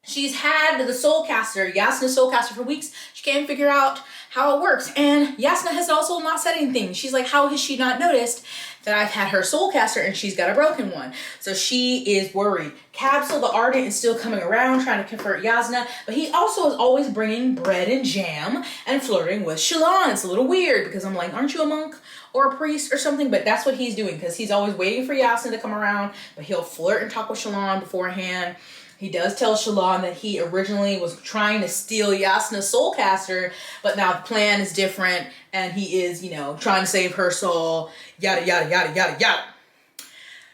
She's had the Soulcaster, Yasna's Soulcaster, for weeks. She can't figure out how it works. And Yasna has also not said anything. She's like, how has she not noticed that I've had her Soulcaster and she's got a broken one? So she is worried. Capsule the Ardent is still coming around trying to convert Yasna, but he also is always bringing bread and jam and flirting with Shallan. It's a little weird because I'm like, aren't you a monk or a priest or something? But that's what he's doing, because he's always waiting for Yasna to come around, but he'll flirt and talk with Shallan beforehand. He does tell Shallan that he originally was trying to steal Yasna's Soulcaster, but now the plan is different, and he is, trying to save her soul, yada, yada, yada, yada, yada.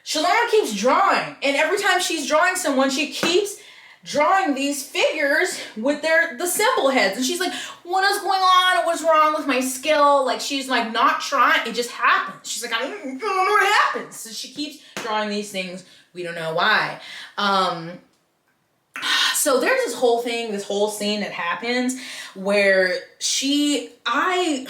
Shallan keeps drawing, and every time she's drawing someone, she keeps drawing these figures with the symbol heads, and she's like, what is going on? What's wrong with my skill? Like, she's like not trying, it just happens. She's like, I don't know what happens. So she keeps drawing these things. We don't know why. So there's this whole scene that happens where I'm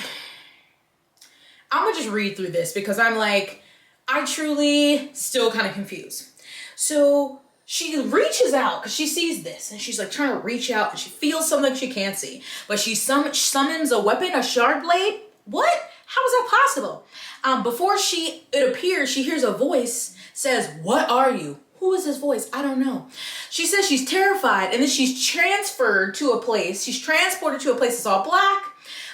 gonna just read through this because I'm like, I truly still kind of confused. So she reaches out because she sees this, and she's like trying to reach out, and she feels something she can't see, but she summons a weapon, a shard blade. What? How is that possible? Before it appears, she hears a voice says, what are you? Who is this voice? I don't know. She says she's terrified, and then she's transported to a place that's all black,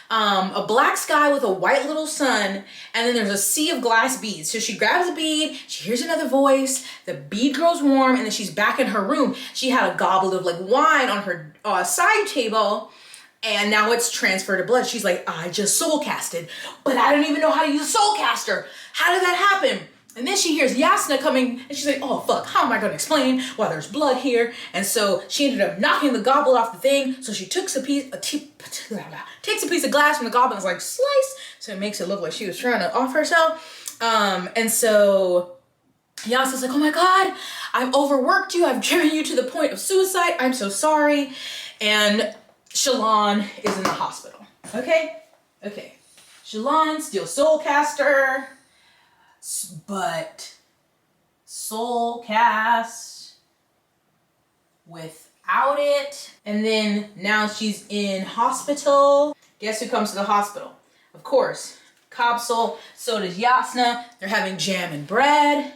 a black sky with a white little sun, and then there's a sea of glass beads. So she grabs a bead, she hears another voice, the bead grows warm, and then she's back in her room. She had a goblet of like wine on her side table, and now it's transferred to blood. She's like, I just soul casted, but I don't even know how to use a soul caster. How did that happen? And then she hears Jasnah coming, and she's like, oh fuck, how am I gonna explain why there's blood here? And so she ended up knocking the goblet off the thing. So she takes a piece of glass from the goblet and is like, slice. So it makes it look like she was trying to off herself. And so Jasnah's like, oh my God, I've overworked you. I've driven you to the point of suicide. I'm so sorry. And Shallan is in the hospital. Okay. Shallan, still soul caster, but soul cast without it. And then now she's in hospital. Guess who comes to the hospital? Of course, Capsule. So does Jasnah. They're having jam and bread.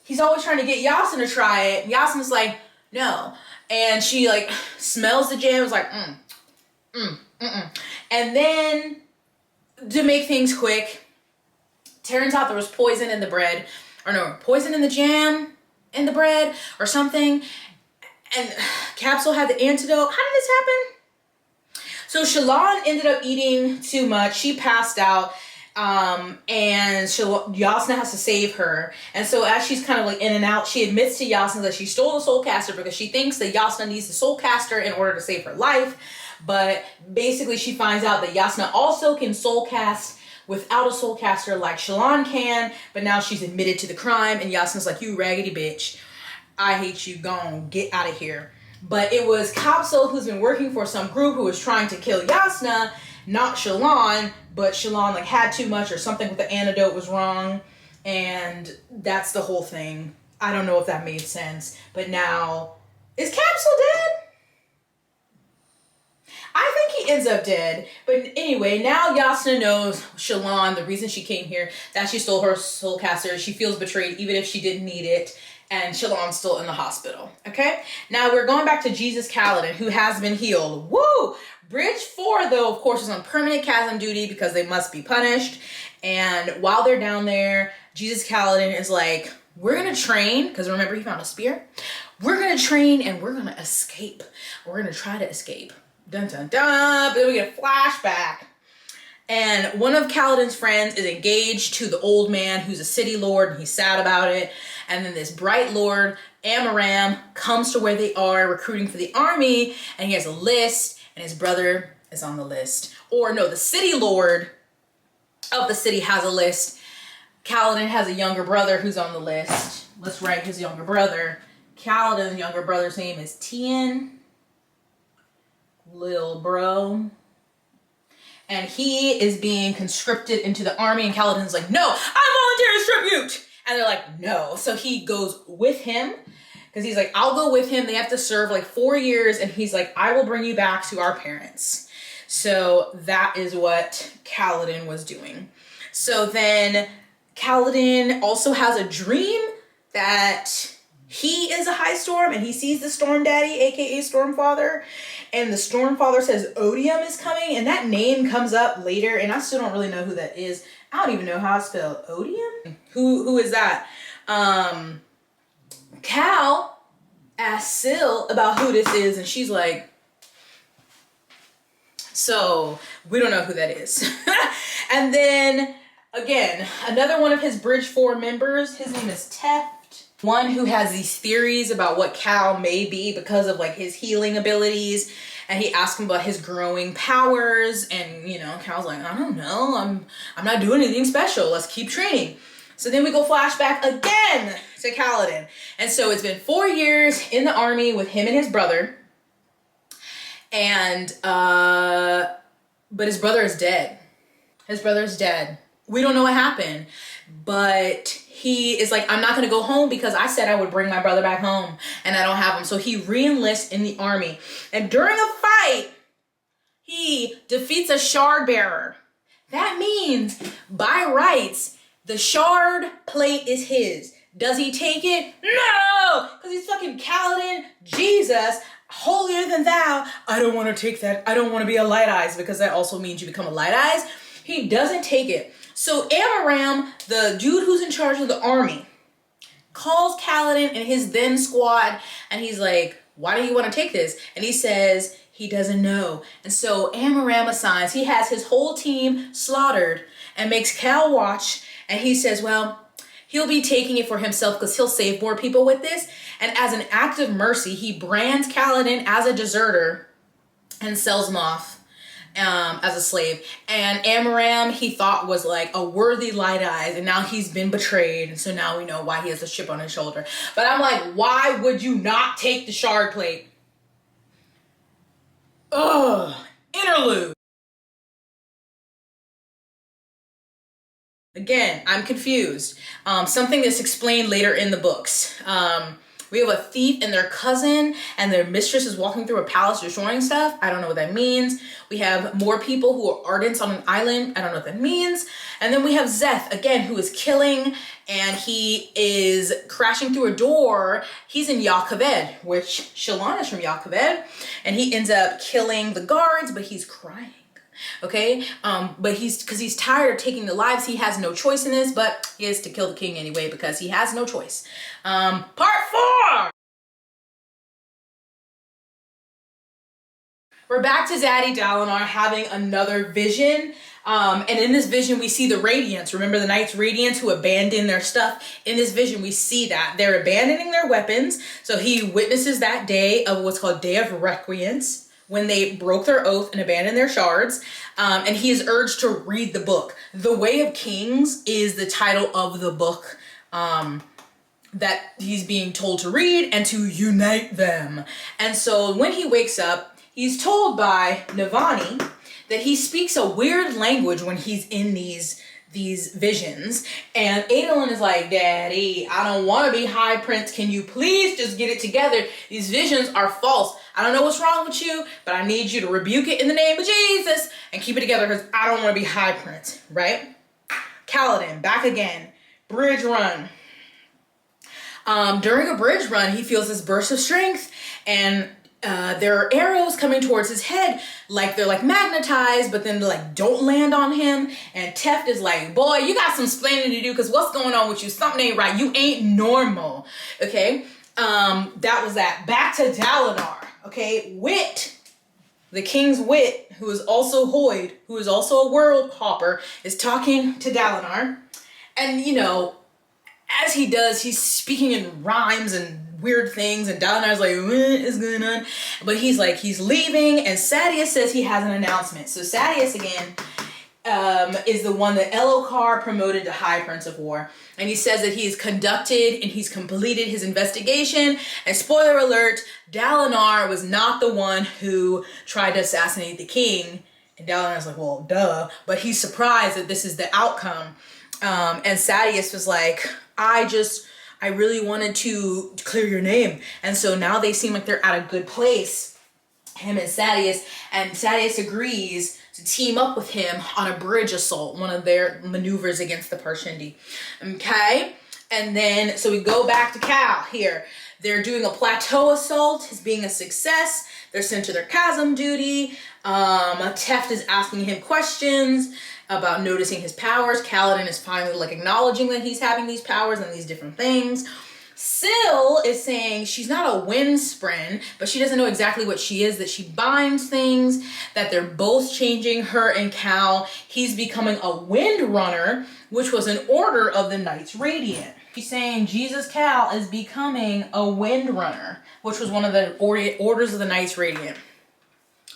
He's always trying to get Jasnah to try it. Jasnah's like, no. And she like smells the jam. Is like, And then to make things quick, turns out there was poison in the bread, or no, poison in the jam in the bread or something. And Capsule had the antidote. How did this happen? So Shallan ended up eating too much. She passed out. And Jasnah has to save her. And so as she's kind of like in and out, she admits to Jasnah that she stole the soul caster because she thinks that Jasnah needs the soul caster in order to save her life. But basically she finds out that Jasnah also can soul cast without a soul caster like Shallan can. But now she's admitted to the crime, and Jasnah's like, you raggedy bitch, I hate you, gone, get out of here. But it was Capsule who's been working for some group who was trying to kill Jasnah, not Shallan. But Shallan like had too much or something with the antidote was wrong. And that's the whole thing. I don't know if that made sense. But now, is Capsule dead? I think he ends up dead. But anyway, now Jasnah knows Shallan, the reason she came here, that she stole her soul caster. She feels betrayed even if she didn't need it. And Shallan's still in the hospital. Okay? Now we're going back to Jesus Kaladin, who has been healed. Woo! Bridge 4, though, of course, is on permanent chasm duty because they must be punished. And while they're down there, Jesus Kaladin is like, we're going to train, because remember he found a spear? We're going to train and we're going to escape. We're going to try to escape. Dun dun dun. But then we get a flashback. And one of Kaladin's friends is engaged to the old man who's a city lord, and he's sad about it. And then this bright lord, Amaram, comes to where they are recruiting for the army, and he has a list. And his brother is on the list. Or no, the city lord of the city has a list. Kaladin has a younger brother who's on the list. Let's write his younger brother. Kaladin's younger brother's name is Tien. Lil bro. And he is being conscripted into the army. And Kaladin's like, no, I volunteer as tribute. And they're like, no. So he goes with him. Because he's like, I'll go with him. They have to serve like 4 years. And he's like, I will bring you back to our parents. So that is what Kaladin was doing. So then Kaladin also has a dream that he is a high storm and he sees the Storm Daddy, aka Stormfather. And the Stormfather says Odium is coming. And that name comes up later. And I still don't really know who that is. I don't even know how it's spelled. Odium? Who is that? Cal asks Syl about who this is, and she's like, so we don't know who that is. And then again, another one of his Bridge 4 members, his name is Teft, one who has these theories about what Cal may be because of like his healing abilities. And he asks him about his growing powers, and you know, Cal's like, I don't know, I'm not doing anything special, let's keep training. So then we go flashback again to Kaladin. And so it's been 4 years in the army with him and his brother. And, but his brother is dead. His brother's dead. We don't know what happened. But he is like, I'm not going to go home because I said I would bring my brother back home. And I don't have him. So he re-enlists in the army. And during a fight, he defeats a shard bearer. That means, by rights, the shard plate is his. Does he take it? No! Because he's fucking Kaladin. Jesus. holier than thou. I don't want to take that. I don't want to be a light eyes, because that also means you become a light eyes. He doesn't take it. So Amaram, the dude who's in charge of the army, calls Kaladin and his then squad, and he's like, why do you want to take this? And he says he doesn't know. And so Amaram assigns, he has his whole team slaughtered and makes Cal watch, and he says, well, he'll be taking it for himself because he'll save more people with this. And as an act of mercy, he brands Kaladin as a deserter and sells him off as a slave. And Amaram, he thought was like a worthy light eyes, and now he's been betrayed. And so now we know why he has a chip on his shoulder. But I'm like, why would you not take the shard plate? Ugh. Interlude. Again, I'm confused. Something that's explained later in the books. We have a thief and their cousin, and their mistress is walking through a palace destroying stuff. I don't know what that means. We have more people who are ardents on an island. I don't know what that means. And then we have Szeth, again, who is killing, and he is crashing through a door. He's in Yalkaved, which Shallan is from Yalkaved, and he ends up killing the guards, but he's crying. Okay, but because he's tired of taking the lives, he has no choice in this, but he has to kill the king anyway because he has no choice. Part 4! We're back to Zaddy Dalinar having another vision. And in this vision, we see the Radiants. Remember the Knights Radiants who abandoned their stuff? In this vision, we see that. They're abandoning their weapons. So he witnesses that day of what's called Day of Requience, when they broke their oath and abandoned their shards. And he is urged to read the book. The Way of Kings is the title of the book that he's being told to read and to unite them. And so when he wakes up, he's told by Navani that he speaks a weird language when he's in these visions. And Adolin is like, Daddy, I don't want to be High Prince. Can you please just get it together? These visions are false. I don't know what's wrong with you, but I need you to rebuke it in the name of Jesus and keep it together because I don't want to be High Prince, right? Kaladin, back again. Bridge run. During a bridge run, he feels this burst of strength, and there are arrows coming towards his head, like they're like magnetized, but then like don't land on him. And Teft is like, boy, you got some splaining to do because what's going on with you? Something ain't right. You ain't normal. Okay. That was that. Back to Dalinar. Okay. Wit, the king's wit, who is also Hoyd, who is also a world hopper, is talking to Dalinar. And you know, as he does, he's speaking in rhymes and weird things, and Dalinar's like, what is going on? But he's like, he's leaving, and Sadeas says he has an announcement. So Sadeas, again, is the one that Elokar promoted to High Prince of War. And he says that he's conducted and he's completed his investigation. And spoiler alert, Dalinar was not the one who tried to assassinate the king. And Dalinar's like, well, duh. But he's surprised that this is the outcome. And Sadeas was like, I really wanted to clear your name. And so now they seem like they're at a good place, him and Sadeas agrees to team up with him on a bridge assault, one of their maneuvers against the Parshendi. Okay? And then, so we go back to Cal here. They're doing a plateau assault. It's being a success. They're sent to their chasm duty. Teft is asking him questions about noticing his powers. Kaladin is finally like acknowledging that he's having these powers and these different things. Syl is saying she's not a windspren, but she doesn't know exactly what she is, that she binds things, that they're both changing her and Cal. He's becoming a wind runner, which was an order of the Knights Radiant. She's saying Jesus Cal is becoming a wind runner, which was one of the orders of the Knights Radiant.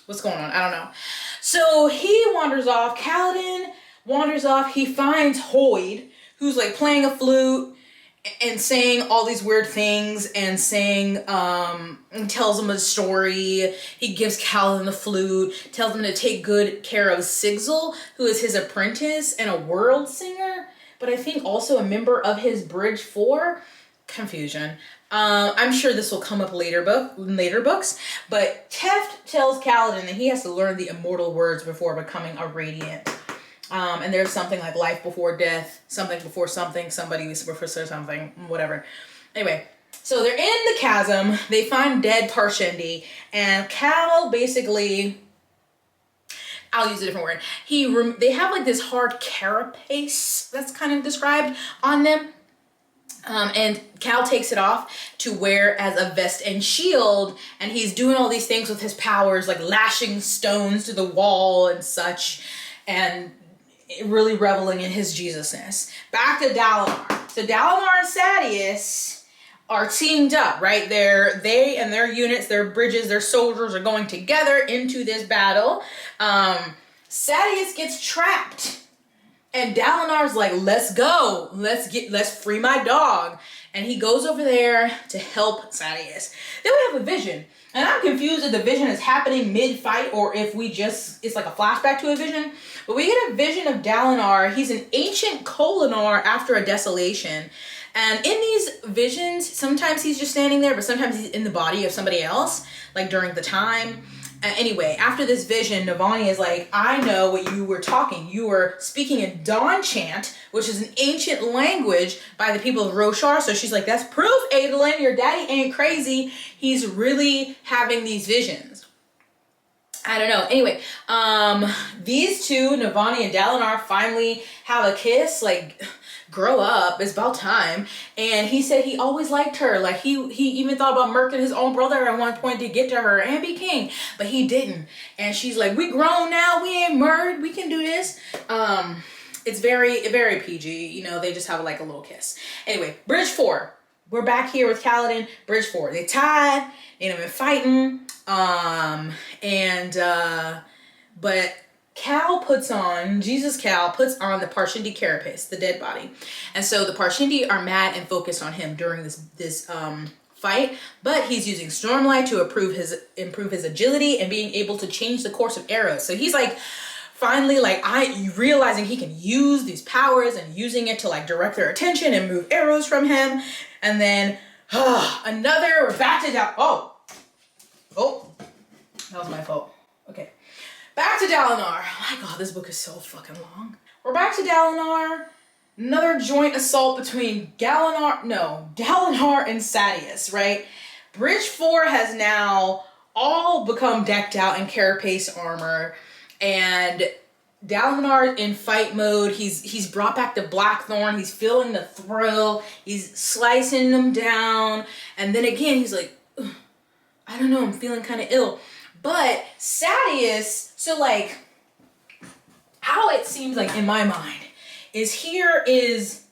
What's going on? I don't know. So he wanders off. Kaladin wanders off. He finds Hoyd, who's like playing a flute and saying all these weird things and saying, and tells him a story. He gives Kaladin the flute, tells him to take good care of Sigzil, who is his apprentice and a world singer, but I think also a member of his Bridge 4. Confusion. I'm sure this will come up later books, but Teft tells Kaladin that he has to learn the immortal words before becoming a Radiant. And there's something like life before death, something before something, somebody before something, whatever. Anyway, So they're in the chasm. They find dead Parshendi, and Cal basically, I'll use a different word. They have like this hard carapace that's kind of described on them. And Cal takes it off to wear as a vest and shield, and he's doing all these things with his powers, like lashing stones to the wall and such, and really reveling in his Jesusness. Back to Dalinar. So Dalinar and Sadeas are teamed up, right? They and their units, their bridges, their soldiers are going together into this battle. Sadeas gets trapped. And Dalinar's like, let's go. Let's free my dog. And he goes over there to help Sadeas. Then we have a vision. And I'm confused if the vision is happening mid-fight or if it's like a flashback to a vision. But we get a vision of Dalinar. He's an ancient Kolinar after a desolation. And in these visions, sometimes he's just standing there, but sometimes he's in the body of somebody else, like during the time. Anyway, after this vision, Navani is like, I know what you were talking. You were speaking in Dawn Chant, which is an ancient language by the people of Roshar. So she's like, that's proof, Adolin, your daddy ain't crazy. He's really having these visions. I don't know. Anyway, these two, Navani and Dalinar, finally have a kiss. Like, grow up, it's about time. And he said he always liked her. Like he even thought about murking his own brother at one point to get to her and be king, but he didn't. And she's like, we grown now, we ain't married, we can do this. It's very PG, you know, they just have like a little kiss. Anyway, Bridge 4. We're back here with Kaladin. Bridge 4. They tied, you know, been fighting. But Jesus Cal puts on the Parshendi carapace, the dead body. And so the Parshendi are mad and focused on him during this fight, but he's using Stormlight to improve his agility and being able to change the course of arrows. So he's like, finally, like, realizing he can use these powers and using it to like direct their attention and move arrows from him. And then, we're back to down. Oh, that was my fault. Okay. Back to Dalinar. My God, this book is so fucking long. We're back to Dalinar. Another joint assault between Dalinar and Sadeas, right? Bridge 4 has now all become decked out in carapace armor, and Dalinar in fight mode. He's brought back the Blackthorn. He's feeling the thrill. He's slicing them down, and then again he's like, I don't know, I'm feeling kind of ill. But Sadeas, so like, how it seems like in my mind is here's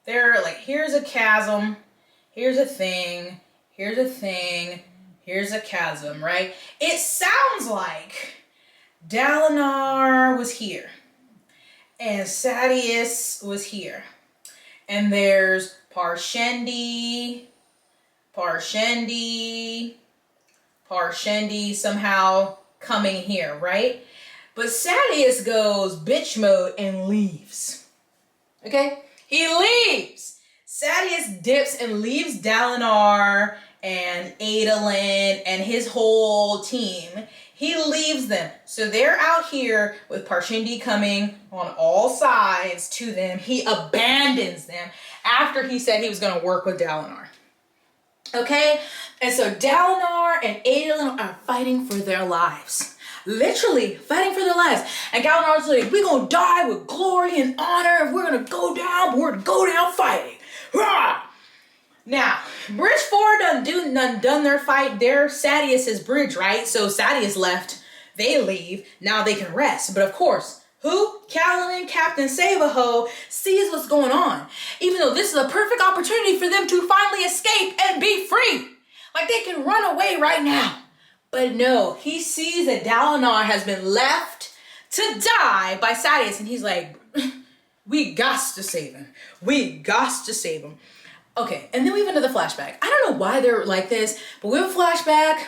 a chasm, here's a thing, here's a thing, here's a chasm, right? It sounds like Dalinar was here and Sadeas was here. And there's Parshendi somehow coming here, right? But Sadeas goes bitch mode and leaves. Okay? He leaves. Sadeas dips and leaves Dalinar and Adolin and his whole team. He leaves them. So they're out here with Parshendi coming on all sides to them. He abandons them after he said he was going to work with Dalinar. Okay? And so Dalinar and Adolin are fighting for their lives. Literally fighting for their lives. And Dalinar's like, we're going to die with glory and honor. If we're going to go down, we're going to go down fighting. Rah! Now, Bridge 4 done their fight. They're Sadeas' bridge, right? So Sadeas left. They leave. Now they can rest. But of course, who? Kaladin, Captain Savaho, sees what's going on. Even though this is a perfect opportunity for them to finally escape and be free. Like they can run away right now. But no, he sees that Dalinar has been left to die by Sadeas. And he's like, we got to save him. We got to save him. Okay, and then we have another flashback. I don't know why they're like this, but we have a flashback.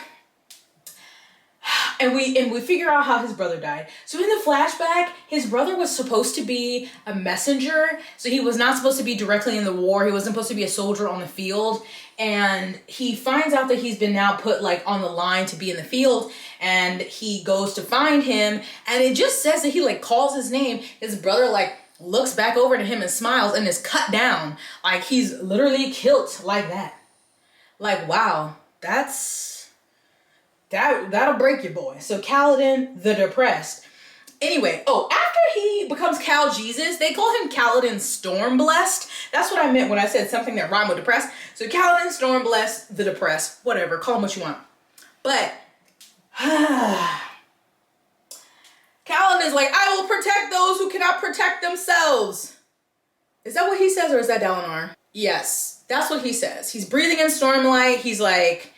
And we figure out how his brother died. So in the flashback, his brother was supposed to be a messenger. So he was not supposed to be directly in the war. He wasn't supposed to be a soldier on the field. And he finds out that he's been now put like on the line to be in the field. And he goes to find him. And it just says that he like calls his name. His brother like looks back over to him and smiles and is cut down. Like, he's literally killed like that. Like, wow, that'll break you, boy. So Kaladin the Depressed. Anyway, after he becomes Cal Jesus, they call him Kaladin Stormblessed. That's what I meant when I said something that rhymed with depressed. So Kaladin Stormblessed the Depressed. Whatever, call him what you want. But Kaladin is like, I will protect those who cannot protect themselves. Is that what he says, or is that Dalinar? Yes, that's what he says. He's breathing in stormlight. He's like,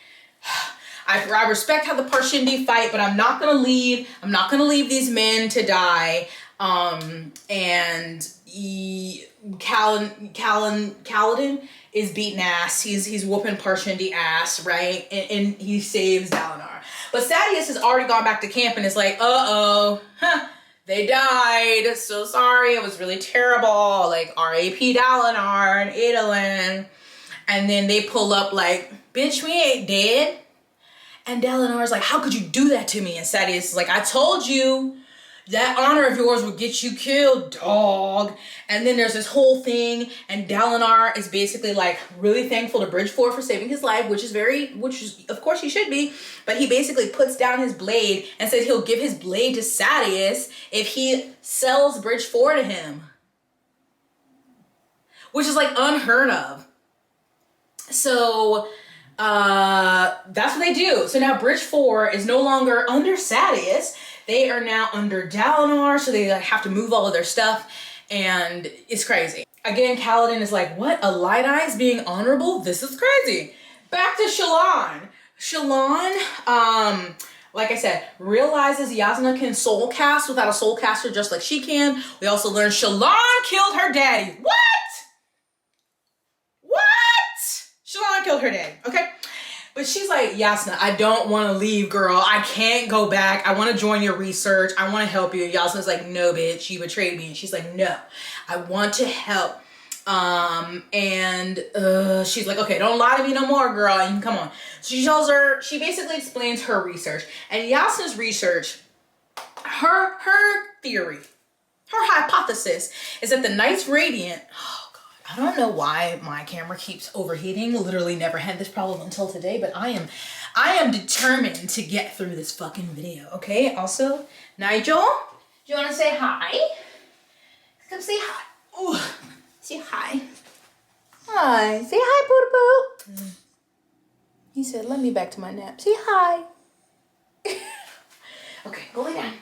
I respect how the Parshendi fight, but I'm not gonna leave. I'm not gonna leave these men to die. Kaladin is beating ass. He's whooping Parshendi ass, right? And he saves Dalinar. But Sadeas has already gone back to camp and is like, they died. So sorry. It was really terrible. Like, R.A.P. Dalinar and Adolin. And then they pull up like, bitch, we ain't dead. And Dalinar's like, how could you do that to me? And Sadeas is like, I told you that honor of yours would get you killed, dog. And then there's this whole thing, and Dalinar is basically like really thankful to Bridgefour for saving his life, which is of course he should be. But he basically puts down his blade and says he'll give his blade to Sadeas if he sells Bridgefour to him. Which is like unheard of. So that's what they do. So now Bridgefour is no longer under Sadeas. They are now under Dalinar, so they like have to move all of their stuff, and it's crazy. Again, Kaladin is like, what? A light eye's being honorable? This is crazy. Back to Shallan. Shallan, like I said, realizes Yasna can soul cast without a soul caster just like she can. We also learned Shallan killed her daddy. What? Shallan killed her daddy, okay? But she's like, Yasna, I don't want to leave, girl. I can't go back. I want to join your research. I want to help you. Yasna's like, no, bitch, you betrayed me. And she's like, no, I want to help. She's like, okay, don't lie to me no more, girl. You can come on. So she tells her, she basically explains her research. And Yasna's research, her theory, her hypothesis is that the Night's Radiant, I don't know why my camera keeps overheating. Literally never had this problem until today, but I am determined to get through this fucking video, okay? Also, Nigel, do you want to say hi? Come say hi. Ooh, say hi. Hi. Say hi, Boo Boo. He said, let me back to my nap. Say hi. Okay, go lay down.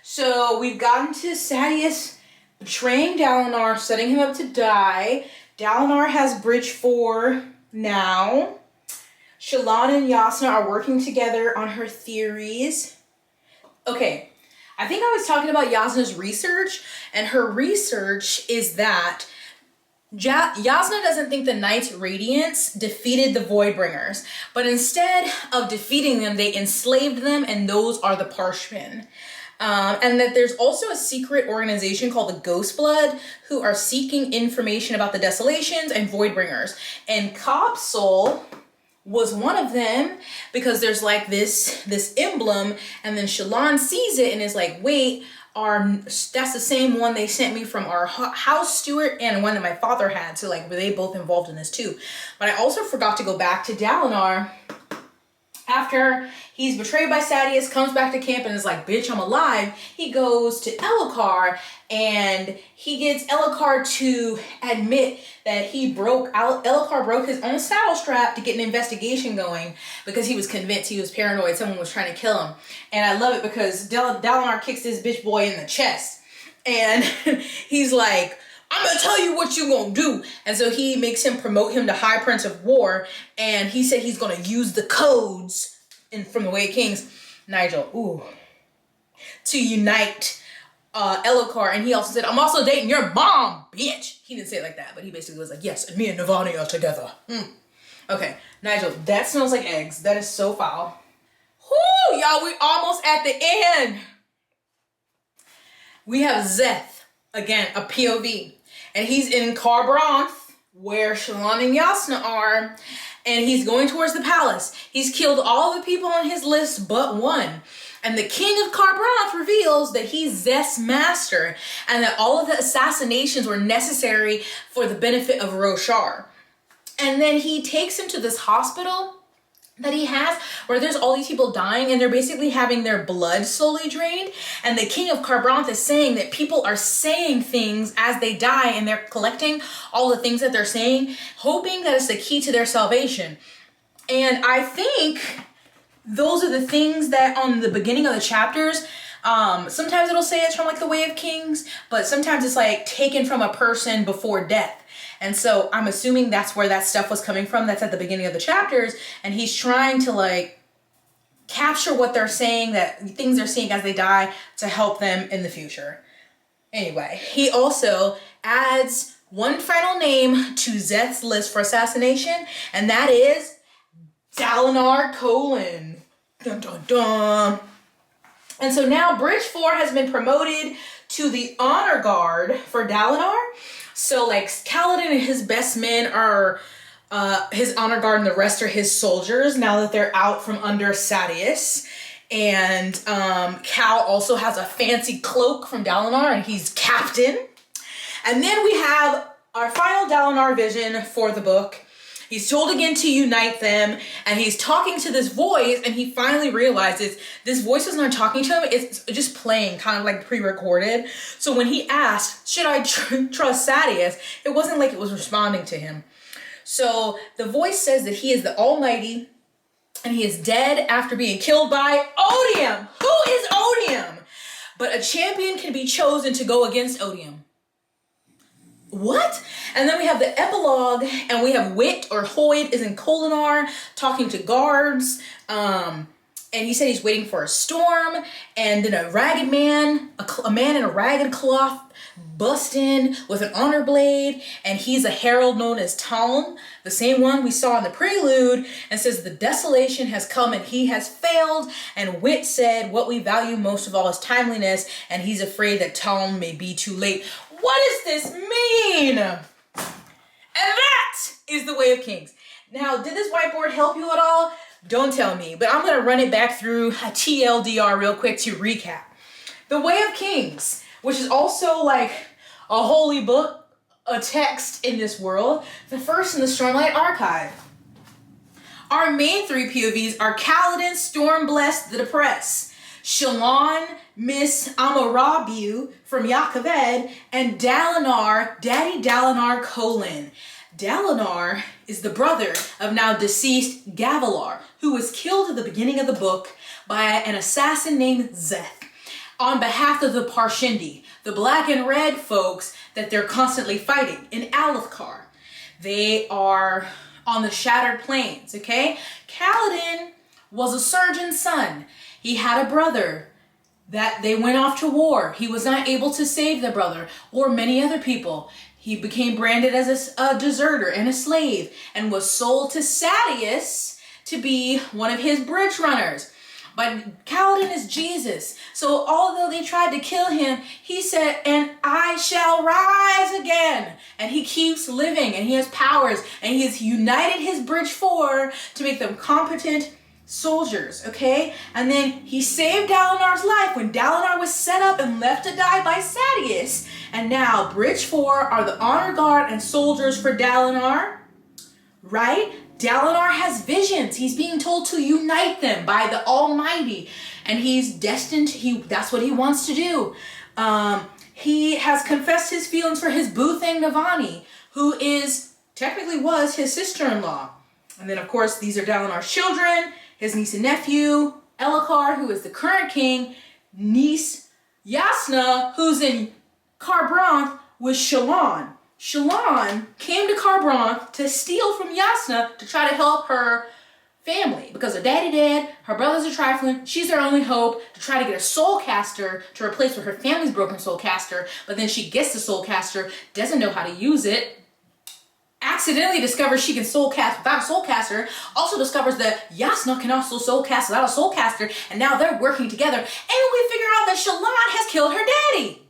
So we've gotten to Sadeas betraying Dalinar, setting him up to die. Dalinar has Bridgefour now. Shallan and Yasna are working together on her theories. Okay, I think I was talking about Yasna's research, and her research is that Yasna doesn't think the Night's Radiance defeated the Voidbringers, but instead of defeating them, they enslaved them, and those are the Parshmen. And that there's also a secret organization called the Ghostblood who are seeking information about the Desolations and Voidbringers. And Cobsoul was one of them because there's like this emblem, and then Shallan sees it and is like, wait, that's the same one they sent me from our house steward and one that my father had. So like, were they both involved in this too? But I also forgot to go back to Dalinar. After he's betrayed by Sadeas, comes back to camp and is like, bitch, I'm alive. He goes to Elhokar and he gets Elhokar to admit that Elhokar broke his own saddle strap to get an investigation going because he was convinced he was paranoid. Someone was trying to kill him. And I love it because Dalinar kicks this bitch boy in the chest. And he's like, I'm gonna tell you what you gonna do. And so he makes him promote him to High Prince of War, and he said he's gonna use the codes from the Way of Kings, Nigel, to unite Elhokar. And he also said, I'm also dating your mom, bitch. He didn't say it like that, but he basically was like, yes, and me and Navani are together. Okay, Nigel, that smells like eggs. That is so foul. Whoo, y'all, we almost at the end. We have Szeth, again, a POV. And he's in Kharbranth, where Shallan and Yasna are, and he's going towards the palace. He's killed all the people on his list but one. And the king of Kharbranth reveals that he's Szeth's master and that all of the assassinations were necessary for the benefit of Roshar. And then he takes him to this hospital that he has where there's all these people dying and they're basically having their blood slowly drained. And the king of Kharbranth is saying that people are saying things as they die and they're collecting all the things that they're saying, hoping that it's the key to their salvation. And I think those are the things that on the beginning of the chapters, sometimes it'll say it's from like the Way of Kings, but sometimes it's like taken from a person before death. And so I'm assuming that's where that stuff was coming from. That's at the beginning of the chapters. And he's trying to like capture what they're saying, that things they're seeing as they die to help them in the future. Anyway, he also adds one final name to Szeth's list for assassination, and that is Dalinar Kholin. Dun dun dun. And so now Bridge 4 has been promoted to the honor guard for Dalinar. So like Kaladin and his best men are his honor guard and the rest are his soldiers now that they're out from under Sadeas. And Cal also has a fancy cloak from Dalinar and he's captain. And then we have our final Dalinar vision for the book. He's told again to unite them, and he's talking to this voice, and he finally realizes this voice is not talking to him, it's just playing, kind of like pre-recorded. So when he asked, should I trust Sadeas, it wasn't like it was responding to him. So the voice says that he is the Almighty, and he is dead after being killed by Odium. Who is Odium? But a champion can be chosen to go against Odium. What? And then we have the epilogue, and we have Wit, or Hoyd, is in Kholinar talking to guards. And he said he's waiting for a storm. And then a ragged man, a man in a ragged cloth, bust in with an honor blade. And he's a herald known as Talm, the same one we saw in the prelude, and says the desolation has come and he has failed. And Wit said what we value most of all is timeliness, and he's afraid that Talm may be too late. What does this mean? And that is the Way of Kings. Now, did this whiteboard help you at all? Don't tell me, but I'm going to run it back through a TLDR real quick to recap. The Way of Kings, which is also like a holy book, a text in this world, the first in the Stormlight Archive. Our main three POVs are Kaladin, Stormblessed, the Depressed, Shallan, Miss Amarabu from Yakaved, and Dalinar, Daddy Dalinar Kholin. Dalinar is the brother of now deceased Gavilar, who was killed at the beginning of the book by an assassin named Szeth on behalf of the Parshendi, the black and red folks that they're constantly fighting in Alethkar. They are on the Shattered Plains, okay? Kaladin was a surgeon's son. He had a brother that they went off to war. He was not able to save the brother or many other people. He became branded as a deserter and a slave and was sold to Sadeas to be one of his bridge runners. But Kaladin is Jesus. So although they tried to kill him, he said, and I shall rise again. And he keeps living and he has powers and he has united his Bridge 4 to make them competent soldiers, okay? And then he saved Dalinar's life when Dalinar was set up and left to die by Sadeas. And now Bridge 4 are the honor guard and soldiers for Dalinar, right? Dalinar has visions. He's being told to unite them by the Almighty. And he's destined, that's what he wants to do. He has confessed his feelings for his Boothang Navani, who technically was his sister-in-law. And then of course, these are Dalinar's children, his niece and nephew, Elhokar, who is the current king, niece Jasnah, who's in Kharbranth with Shallan. Shallan came to Kharbranth to steal from Jasnah to try to help her family because her daddy dead, her brothers are trifling, she's their only hope to try to get a soul caster to replace her family's broken soul caster, but then she gets the soul caster, doesn't know how to use it, accidentally discovers she can soul cast without a soul caster, also discovers that Jasnah can also soul cast without a soul caster, and now they're working together, and we figure out that Shallan has killed her daddy.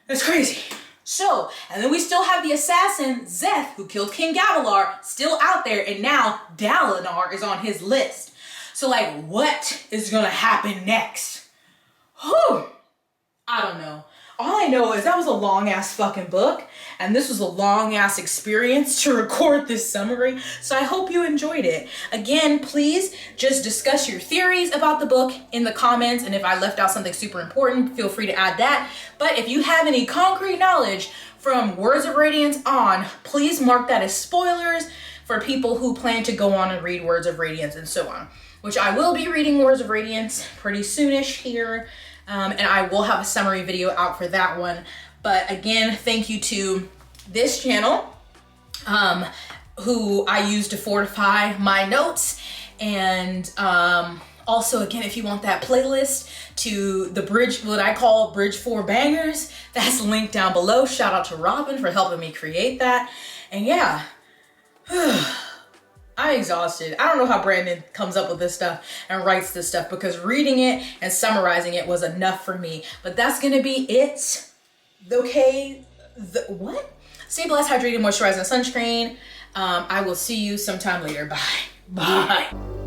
It's crazy. So, and then we still have the assassin, Szeth, who killed King Gavilar, still out there, and now Dalinar is on his list. So like, what is gonna happen next? Whew. I don't know. All I know is that was a long ass fucking book, and this was a long ass experience to record this summary. So I hope you enjoyed it. Again, please just discuss your theories about the book in the comments, and if I left out something super important, feel free to add that. But if you have any concrete knowledge from Words of Radiance on, please mark that as spoilers for people who plan to go on and read Words of Radiance and so on, which I will be reading Words of Radiance pretty soonish here. And I will have a summary video out for that one. But again, thank you to this channel, who I use to fortify my notes. And also, again, if you want that playlist to the bridge, what I call Bridge 4 Bangers, that's linked down below. Shout out to Robin for helping me create that. And yeah, I'm exhausted. I don't know how Brandon comes up with this stuff and writes this stuff, because reading it and summarizing it was enough for me. But that's gonna be it. Okay, what? Stay blessed, hydrated, moisturizing, sunscreen. I will see you sometime later. Bye. Bye.